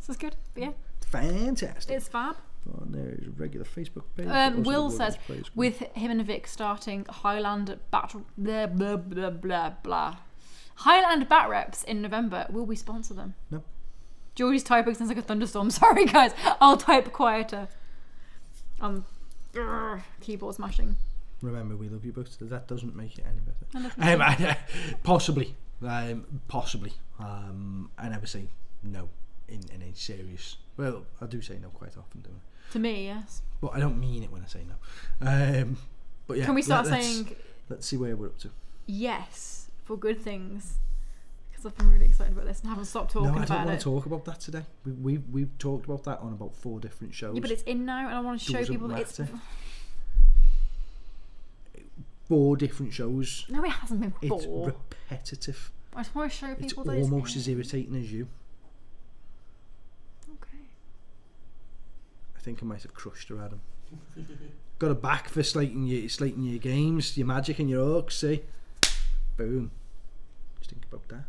is good." But yeah, fantastic. It's fab. Oh, there's a regular Facebook page. Will says, with him and Vic starting Highland battle, blah blah blah blah blah. Highland Bat Reps in November. Will we sponsor them? No. Georgie's typing sounds like a thunderstorm. Sorry guys, I'll type quieter. Keyboard smashing. Remember, we love you both. That doesn't make it any better. Possibly. I never say no in a serious. Well, I do say no quite often, don't I? To me, yes. But I don't mean it when I say no. But yeah. Can we start saying? Let's see where we're up to. Yes. For good things, because I've been really excited about this and haven't stopped talking about it. No, I don't want to talk about that today. We've talked about that on about 4 different shows. Yeah, but it's in now, and I want to show people that it's 4 different shows. No, it hasn't been 4. It's repetitive. I just want to show people that it's almost as irritating as you. Okay. I think I might have crushed her, Adam. Got a back for slating your games, your magic and your orcs. See. Boom. Just think about that.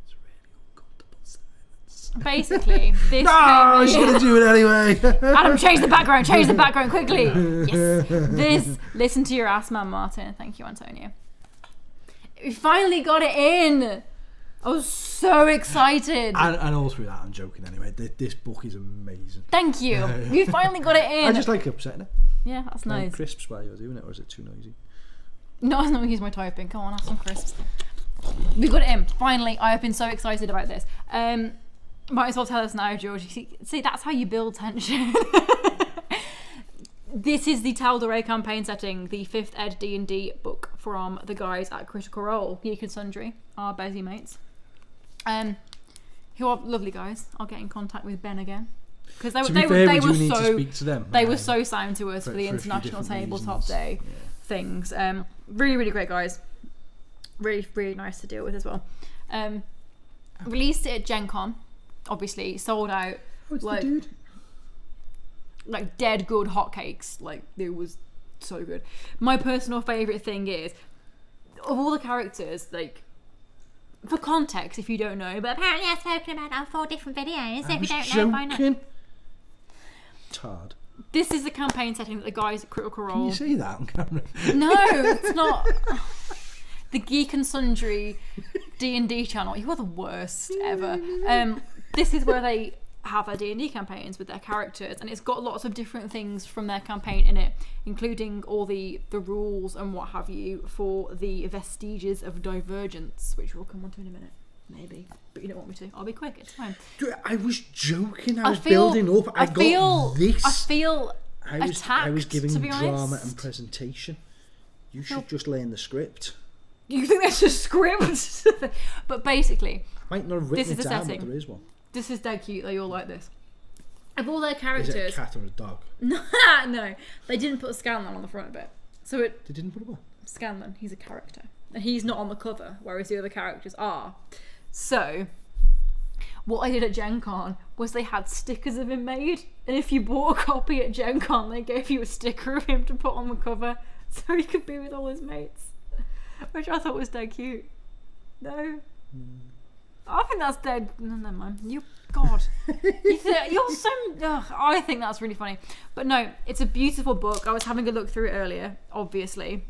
It's really uncomfortable silence. Basically, this. No, she's gonna do it anyway. Adam, change the background quickly. Yes. Listen to your ass, man, Martin. Thank you, Antonio. We finally got it in. I was so excited. And all through that, I'm joking anyway. This book is amazing. Thank you. You finally got it in. I just like upsetting it. Yeah, that's nice. Crisps while you're doing it, or is it too noisy? No, I'm not use my typing. Come on, have some crisps. We got it in. Finally, I have been so excited about this. Might as well tell us now, Georgie. See, that's how you build tension. This is the Tal'Dorei Campaign Setting, the 5th ed D&D book from the guys at Critical Role, Geek and Sundry, our Bezzy mates. Who who are lovely guys. I'll get in contact with Ben again. Because they To be fair, we do need to speak to them. They were so sound to us for the a few International different Tabletop reasons. Day things. Really, really great guys. Really, really nice to deal with as well. Released it at Gen Con. Obviously, sold out. Oh, it's like, the dude. like dead good hotcakes. Like, it was so good. My personal favourite thing is, of all the characters, like, for context, if you don't know, but apparently I've spoken about it on 4 different videos, so if you don't know, why not? Tard. This is the campaign setting that the guys at Critical Role... Can you say that on camera? No, it's not. The Geek and Sundry D&D channel. You are the worst ever. This is where they have their D&D campaigns with their characters, and it's got lots of different things from their campaign in it, including all the rules and what have you for the Vestiges of Divergence, which we'll come on to in a minute. Maybe, but you don't want me to. I'll be quick. It's fine. Dude, I was joking. I was building up. I got this. I feel attacked. I was giving to be drama honest. and presentation. You should just lay in the script. You think that's a script? But basically, I might not have written this is it the down, setting. but there is one. This is dead cute. They all like this. Of all their Is characters, it a cat or a dog? no, they didn't put Scanlan on the front of it. So it They didn't put a what? Scanlan, he's a character, and he's not on the cover, whereas the other characters are. So, what I did at Gen Con was they had stickers of him made, and if you bought a copy at Gen Con, they gave you a sticker of him to put on the cover, so he could be with all his mates, which I thought was dead cute. No, I think that's dead. No, never mind. God, you're so. Ugh, I think that's really funny, but no, it's a beautiful book. I was having a look through it earlier. Obviously,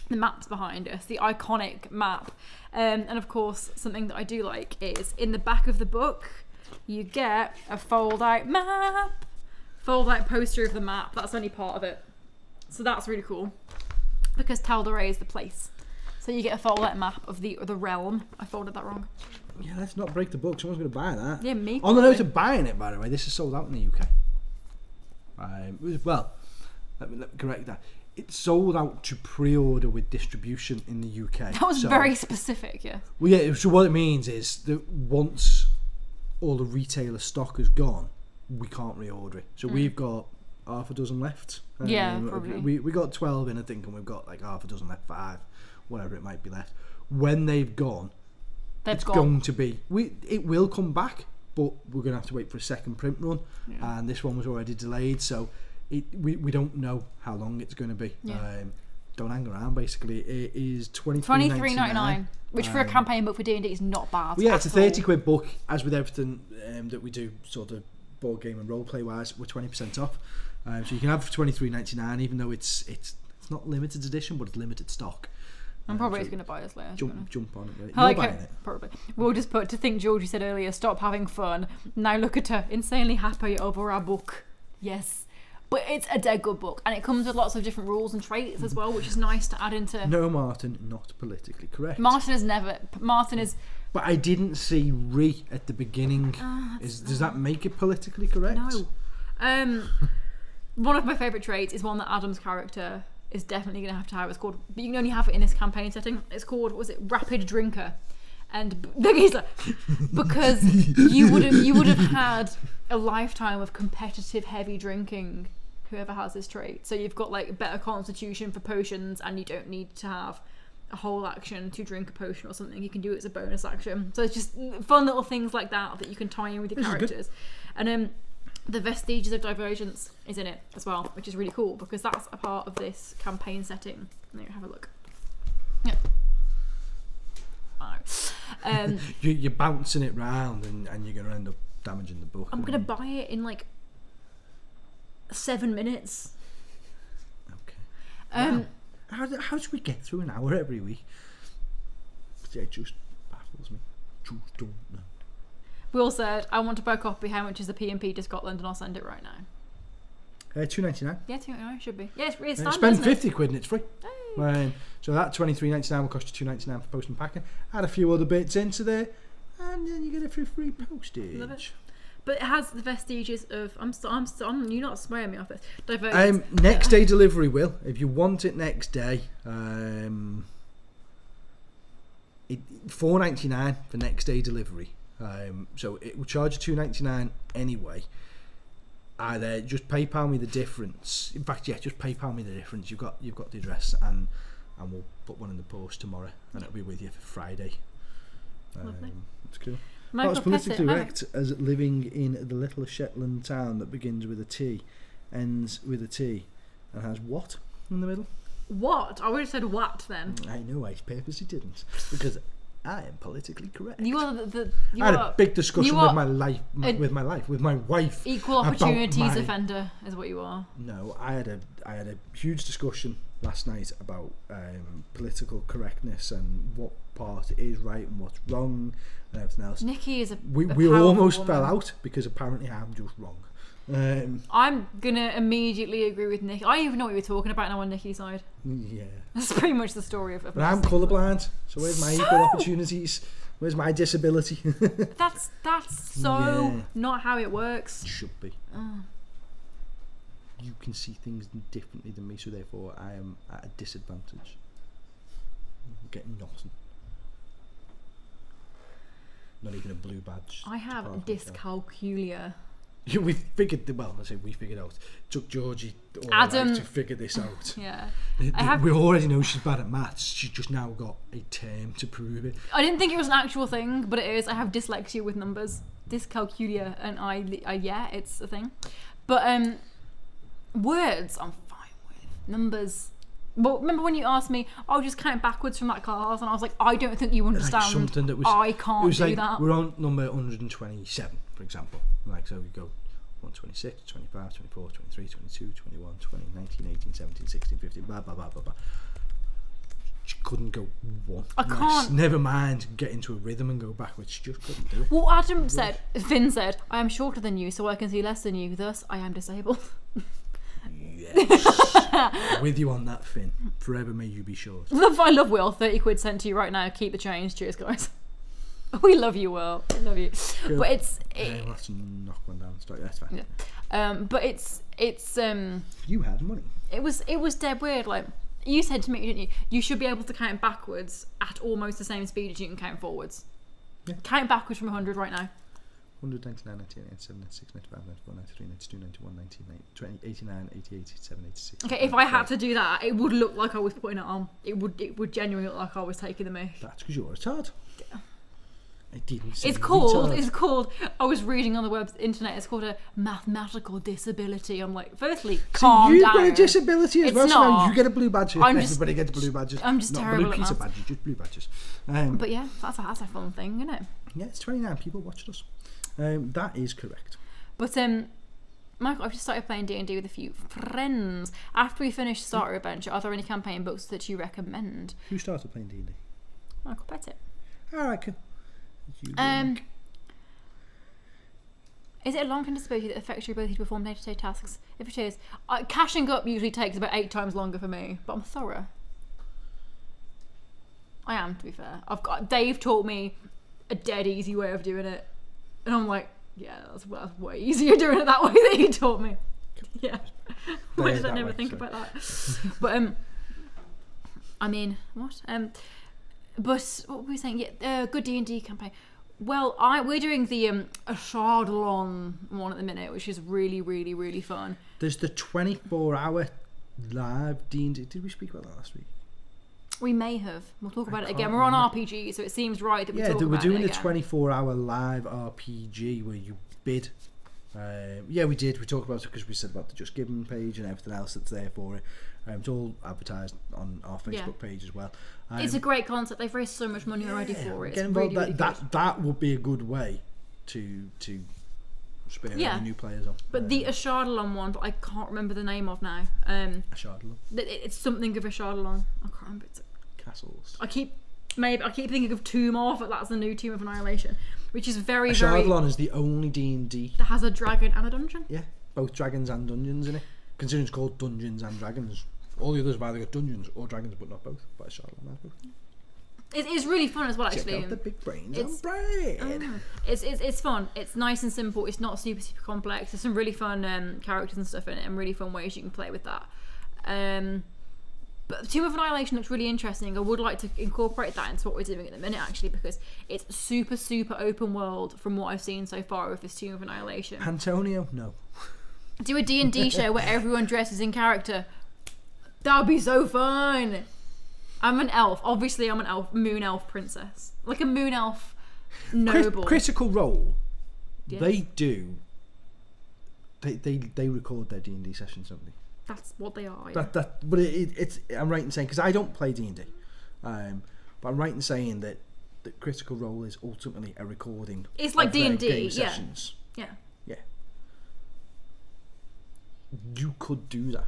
the maps behind us, the iconic map. And of course, something that I do like is in the back of the book, you get a fold-out map, fold-out poster of the map. That's only part of it, so that's really cool because Tal'Dorei is the place. So you get a fold-out map of the realm. I folded that wrong. Yeah, let's not break the book. Someone's going to buy that. Yeah, me. On the note of buying it, by the way, this is sold out in the UK. Well, let me correct that. It's sold out to pre-order with distribution in the UK. That was very specific, yeah. Well, yeah. So what it means is that once all the retailer stock is gone, we can't reorder it. So we've got half a dozen left. Yeah, probably. We got 12 in, I think, and we've got like half a dozen left, 5, whatever it might be left. When they've gone, it's going to be. It will come back, but we're going to have to wait for a second print run, and this one was already delayed, so. We don't know how long it's going to be. Yeah. Don't hang around. Basically, it is $23.99, which for a campaign book for D&D is not bad. Well, yeah, it's a £30 book. As with everything that we do, sort of board game and role play wise, we're 20% off. So you can have it for $23.99, even though it's not limited edition, but it's limited stock. I'm probably just going to buy this later. Jump on it. Really. I like buying it. Probably. We'll just put to think Georgie said earlier. Stop having fun. Now look at her, insanely happy over our book. Yes. But it's a dead good book, and it comes with lots of different rules and traits as well, which is nice to add into. No, Martin, not politically correct. Martin is. But I didn't see "re" at the beginning. Does that make it politically correct? No. One of my favourite traits is one that Adam's character is definitely going to have. It's called, but you can only have it in this campaign setting. It's called, what was it, Rapid Drinker. And he's like, because you would have had a lifetime of competitive heavy drinking. Whoever has this trait, so you've got like better constitution for potions, and you don't need to have a whole action to drink a potion or something. You can do it as a bonus action. So it's just fun little things like that you can tie in with your characters. And the Vestiges of Divergence is in it as well, which is really cool because that's a part of this campaign setting. Let me have a look. Yeah. You're bouncing it round, and you're going to end up damaging the book. I'm going to buy it in like 7 minutes. Okay. Wow. How do we get through an hour every week? It just baffles me. Just don't know. Will said, I want to buy a copy. How much is the P&P to Scotland? And I'll send it right now. $2.99. Yeah, $2.99 should be. Yeah, it's really standard. Spend isn't it? £50 and it's free. Hey. So that $23.99 will cost you $2.99 for post and packing. Add a few other bits into there, and then you get it for free postage. Love it. But it has the vestiges of. You're not swearing me off this. Divergence. Next day delivery will. If you want it next day, $4.99 for next day delivery. So it will charge you $2.99 anyway. Either just PayPal me the difference. In fact, yeah, just PayPal me the difference. You've got the address, and we'll put one in the post tomorrow, and it'll be with you for Friday. Lovely. That's cool. Michael What's politically Pettit, correct as living in the little Shetland town that begins with a T, ends with a T, and has what in the middle? What? I would have said what then. I know, I purposely didn't, because I am politically correct. You are I had a big discussion with my life, with my wife. Equal opportunities offender is what you are. No, I had a huge discussion last night about political correctness and what part is right and what's wrong and everything else. Nikki is we almost fell out because apparently I'm just wrong. I'm gonna immediately agree with Nikki. I don't even know what you were talking about now on Nikki's side. Yeah, That's pretty much the story of it. But I'm colourblind, so where's my equal opportunities? Where's my disability? That's not how it works. It should be. You can see things differently than me, so therefore I am at a disadvantage. I'm getting nothing. Not even a blue badge. I have dyscalculia. We figured out. Took Georgie all Adam life to figure this out. Yeah. We already know she's bad at maths. She's just now got a term to prove it. I didn't think it was an actual thing, but it is. I have dyslexia with numbers. Dyscalculia, and I yeah, it's a thing. But words I'm fine with. Numbers. Well, remember when you asked me, I'll just count backwards from that class, and I was like, I don't think you understand. Like something that was, I can't it was do like, that. We're on number 127, for example. Like, so we go 126, 25, 24, 23, 22, 21, 20, 19, 18, 17, 16, 15, blah, blah, blah, blah, blah. She couldn't go one. I can't. Never mind get into a rhythm and go backwards. She just couldn't do it. Well, Finn said, I am shorter than you, so I can see less than you, thus I am disabled. Yes. With you on that, Finn. Forever may you be short. I love Will. 30 quid sent to you right now. Keep the change. Cheers, guys. We love you, Will. We love you. Good. But it's let's knock one down. That's fine. Yeah. But it's you had money. It was dead weird. Like you said to me, didn't you? You should be able to count backwards at almost the same speed as you can count forwards. Yeah. Count backwards from 100 right now. 199, 98, 97, 96, 95, 94, 93, 92, 91, 99, 20, 89, 88, 87, 86. Okay, if I had to do that, it would look like I was putting it on. It would genuinely look like I was taking the mick. That's because you're a tard. Yeah. I didn't say it's called, I was reading on the internet, it's called a mathematical disability. I'm like, firstly, calm down. You've got a disability as well, so now you get a blue badge. Everybody gets blue badges. I'm just terrible blue at piece maths. of badges, just blue badges. But yeah, that's a fun thing, isn't it? Yeah, it's 29 people watched us. That is correct. But Michael, I've just started playing D&D with a few friends. After we finish Starter Adventure, are there any campaign books that you recommend? Who started playing D&D? Michael Pettit. Alright, cool. Is it a long-term disability that affects your ability to perform day-to-day tasks? If it is, cashing up usually takes about 8 times longer for me, but I'm thorough. I am, to be fair. Dave taught me a dead easy way of doing it, and I'm like, yeah, that's way easier doing it that way that he taught me. Yeah. Why did I never think about that? But I mean, what? But what were we saying? Yeah, good D&D campaign. Well, we're doing the Ashardalon one at the minute, which is really, really, really fun. There's the 24-hour live D&D. Did we speak about that last week? We may have. We'll talk about it again. We're on RPG, so it seems right that we talk about it we're doing again. the 24-hour live RPG where you bid. Yeah, we did. We talked about it because we said about the Just Given page and everything else that's there for it. It's all advertised on our Facebook page as well. It's a great concept. They've raised so much money already for it. Get involved. Really, that would be a good way to spare new players on. But the Ashardalon one, but I can't remember the name of now. Ashardalon. It's something of Ashardalon. I can't remember. It's castles. I keep thinking of Tomb of, but that's the new Tomb of Annihilation, which is very Ashardalon is the only D&D that has a dragon and a dungeon. Yeah, both dragons and dungeons in it. Considering it's called Dungeons and Dragons. All the others have either got dungeons or dragons, but not both. But Ashardalon has both. It's really fun as well, actually. Check out the big brains on bread. It's fun. It's nice and simple. It's not super complex. There's some really fun characters and stuff in it, and really fun ways you can play with that. But Tomb of Annihilation looks really interesting. I would like to incorporate that into what we're doing at the minute, actually, because it's super, super open world from what I've seen so far with this Tomb of Annihilation. Antonio, no. Do a D&D show where everyone dresses in character. That would be so fun. I'm an elf. Obviously, I'm an elf, moon elf princess. Like a moon elf noble. Critical Role, Yes. they do. They record their D&D sessions, don't they? That's what they are. Yeah. But it's. I'm right in saying, because I don't play D&D, but I'm right in saying that Critical Role is ultimately a recording. It's like of their D&D, game yeah. sessions. Yeah. Yeah. You could do that.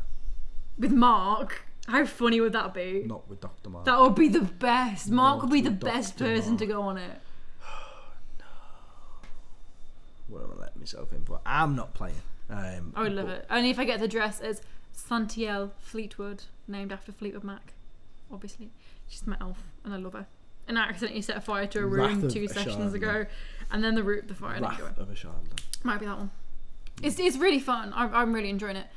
With Mark. How funny would that be? Not with Dr. Mark. That would be the best. Mark would be the with best Dr. person Mark. to go on it. What am I letting myself in for? I'm not playing. I would love it. Only if I get the dress as Santiel Fleetwood, named after Fleetwood Mac. Obviously. She's my elf, and I love her. And I accidentally set fire to a room Wrath of 2 a sessions Shardman. ago, and then the fire didn't go. Wrath of a Shardman. Might be that one. It's really fun. I'm really enjoying it.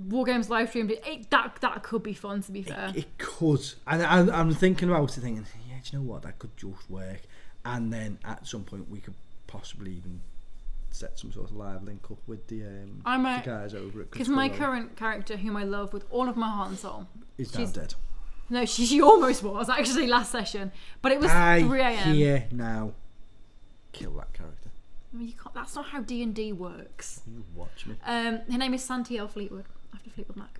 WarGames live streamed it. That could be fun, to be fair. It could. And I'm thinking about it, thinking, yeah, do you know what? That could just work. And then at some point we could possibly even set some sort of live link up with the guys over at Because my current character, whom I love with all of my heart and soul, is now dead. No, she almost was actually last session, but it was 3 a.m. Here now. Kill that character. I mean, you can't. That's not how D&D works. You watch me. Her name is Santiel Fleetwood, after Fleetwood Mac,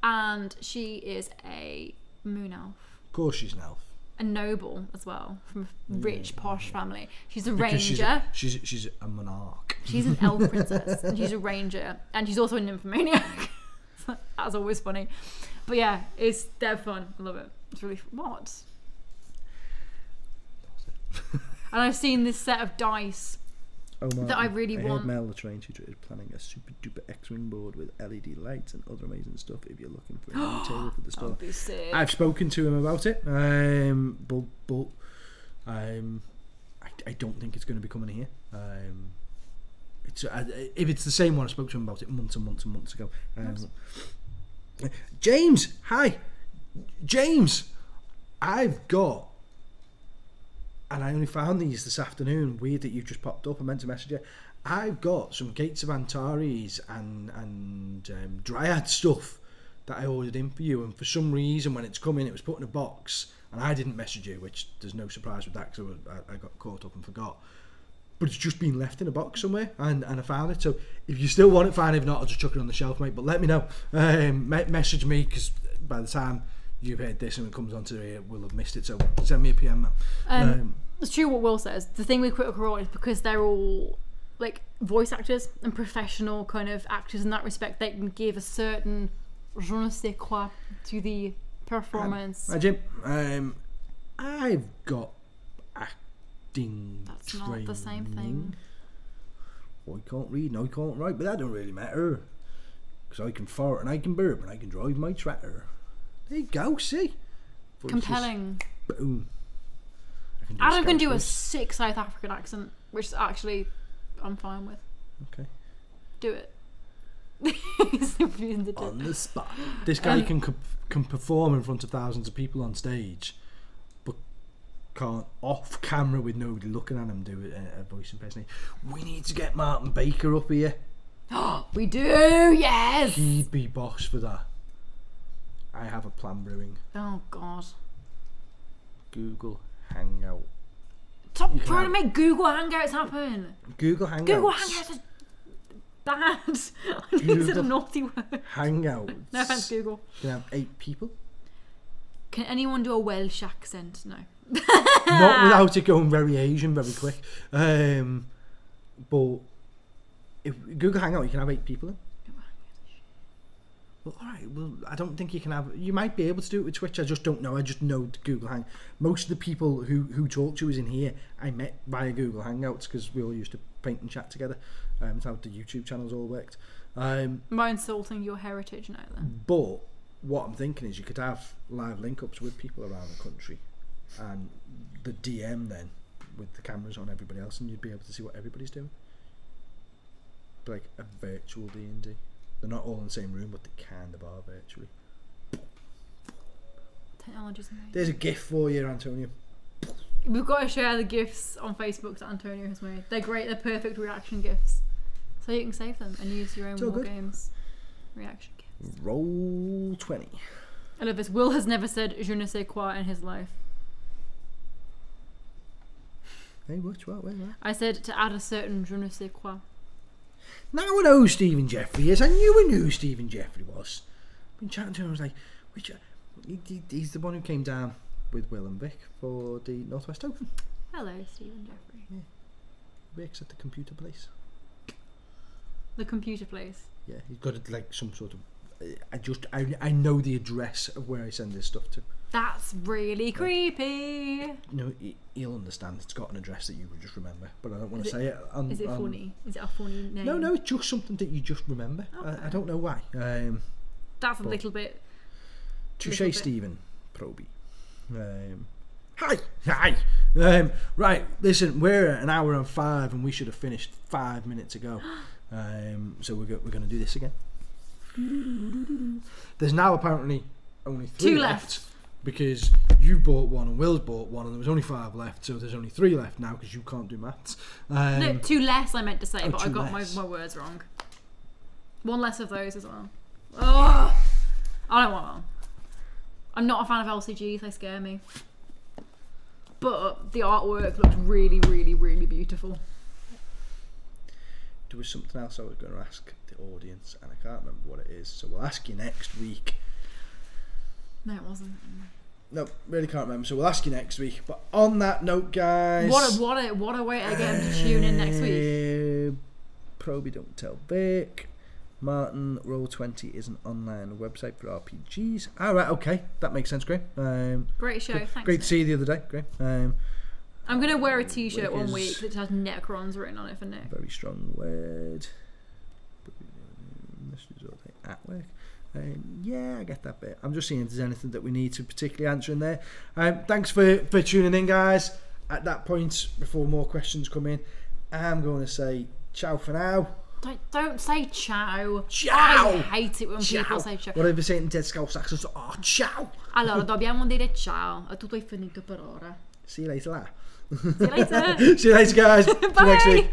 and she is a moon elf, Of course she's an elf. a noble as well, from a rich posh family. She's a Because ranger. She's a monarch. She's an elf princess, and she's a ranger, and she's also a nymphomaniac. That's always funny. But yeah, it's dead fun. I love it. It's really what? And I've seen this set of dice Oh, Martin, that I really heard want. Mel the Train Tutor is planning a super duper X-Wing board with LED lights and other amazing stuff if you're looking for a new table for the store. That'd be sick. I've spoken to him about it, but I don't think it's going to be coming here. If it's the same one, I spoke to him about it months and months and months ago. James, hi, James. I've got, and I only found these this afternoon. Weird that you've just popped up. I meant to message you. I've got some Gates of Antares and Dryad stuff that I ordered in for you, and for some reason when it's coming, it was put in a box, and I didn't message you, which there's no surprise with that because I got caught up and forgot. But it's just been left in a box somewhere, and I found it. So if you still want it, fine. If not, I'll just chuck it on the shelf, mate. But let me know. Message me, because by the time you've heard this and it comes onto here, we'll have missed it. So send me a PM, man. It's true what Will says. The thing with Critical Role is because they're all like voice actors and professional kind of actors in that respect, they can give a certain je ne sais quoi to the performance. Hi, Jim. I've got acting That's training. not the same thing. I can't read and I can't write, but that don't really matter. Because I can fart and I can burp and I can drive my tractor. There you go, see? Voices. Compelling. Boom. Adam can do a sick South African accent, which actually I'm fine with. Okay. Do it. It's confusing to do. On the spot. This guy can perform in front of thousands of people on stage, but can't off camera with nobody looking at him do a voice impersonation. We need to get Martin Baker up here. We do, yes. He'd be boss for that. I have a plan brewing. Oh God. Google Hangout. Stop trying to make Google Hangouts happen. Google Hangouts. Google Hangouts is bad. I used a naughty word. Hangouts. No offense, Google. You can have 8 people. Can anyone do a Welsh accent? No. Not without it going very Asian very quick. But if Google Hangout, you can have 8 people in. Well, alright, well, I don't think you can have... You might be able to do it with Twitch, I just don't know. I just know Google Hang. Most of the people who talk to us in here, I met via Google Hangouts because we all used to paint and chat together. That's how the YouTube channels all worked. Am I insulting your heritage now then? But what I'm thinking is you could have live link-ups with people around the country and the DM then with the cameras on everybody else, and you'd be able to see what everybody's doing. Like a virtual D&D. They're not all in the same room, but they kind of are virtually. Technology's amazing. There's a gift for you, Antonio. We've got to share the gifts on Facebook that Antonio has made. They're great. They're perfect reaction gifts. So you can save them and use your own WarGames reaction gifts. Roll 20. I love this. Will has never said je ne sais quoi in his life. Hey, what? I said to add a certain je ne sais quoi. Now I know who Stephen Jeffrey is. I knew who Stephen Jeffrey was. I've been chatting to him. I was like, he's the one who came down with Will and Vic for the Northwest Open. Hello, Stephen Jeffrey. Yeah. Vic's at the computer place. The computer place. Yeah, he's got like some sort of. I know the address of where I send his stuff to. That's really creepy. No, he'll understand. It's got an address that you would just remember, but I don't want to say it. Is it funny? Is it a funny name? No, it's just something that you just remember. Okay. I don't know why. That's a little bit. Touche, Stephen Proby. Hi. Right, listen, we're at 1:05 and we should have finished 5 minutes ago. So we're going to do this again. There's now apparently only 3 left because you bought one and Will's bought one and there was only 5 left, so there's only 3 left now because you can't do maths. No, 2 less I meant to say, but I got my words wrong. 1 less of those as well. Oh, I don't want one. I'm not a fan of LCGs, they scare me. But the artwork looks really, really, really beautiful. There was something else I was going to ask the audience and I can't remember what it is, so we'll ask you next week. No, it wasn't. No, really can't remember, so we'll ask you next week. But on that note, guys, what a way to get them to tune in next week. Proby Don't Tell Vic. Martin, Roll20 is an online website for RPGs. Alright, okay, that makes sense, great. Great show, thanks. Great to see you the other day, great. I'm going to wear a t-shirt one week that has Necrons written on it for Nick. Very strong word. At work. Yeah, I get that bit. I'm just seeing if there's anything that we need to particularly answer in there. Thanks for tuning in, guys. At that point, before more questions come in, I'm going to say ciao for now. Don't say ciao. Ciao. I hate it when people say ciao. Whatever say in Dead Scouse accent. Oh, ciao. Allora, dobbiamo dire ciao. Tutto è finito per ora. See you later. See you later. See you later, guys. See you next week.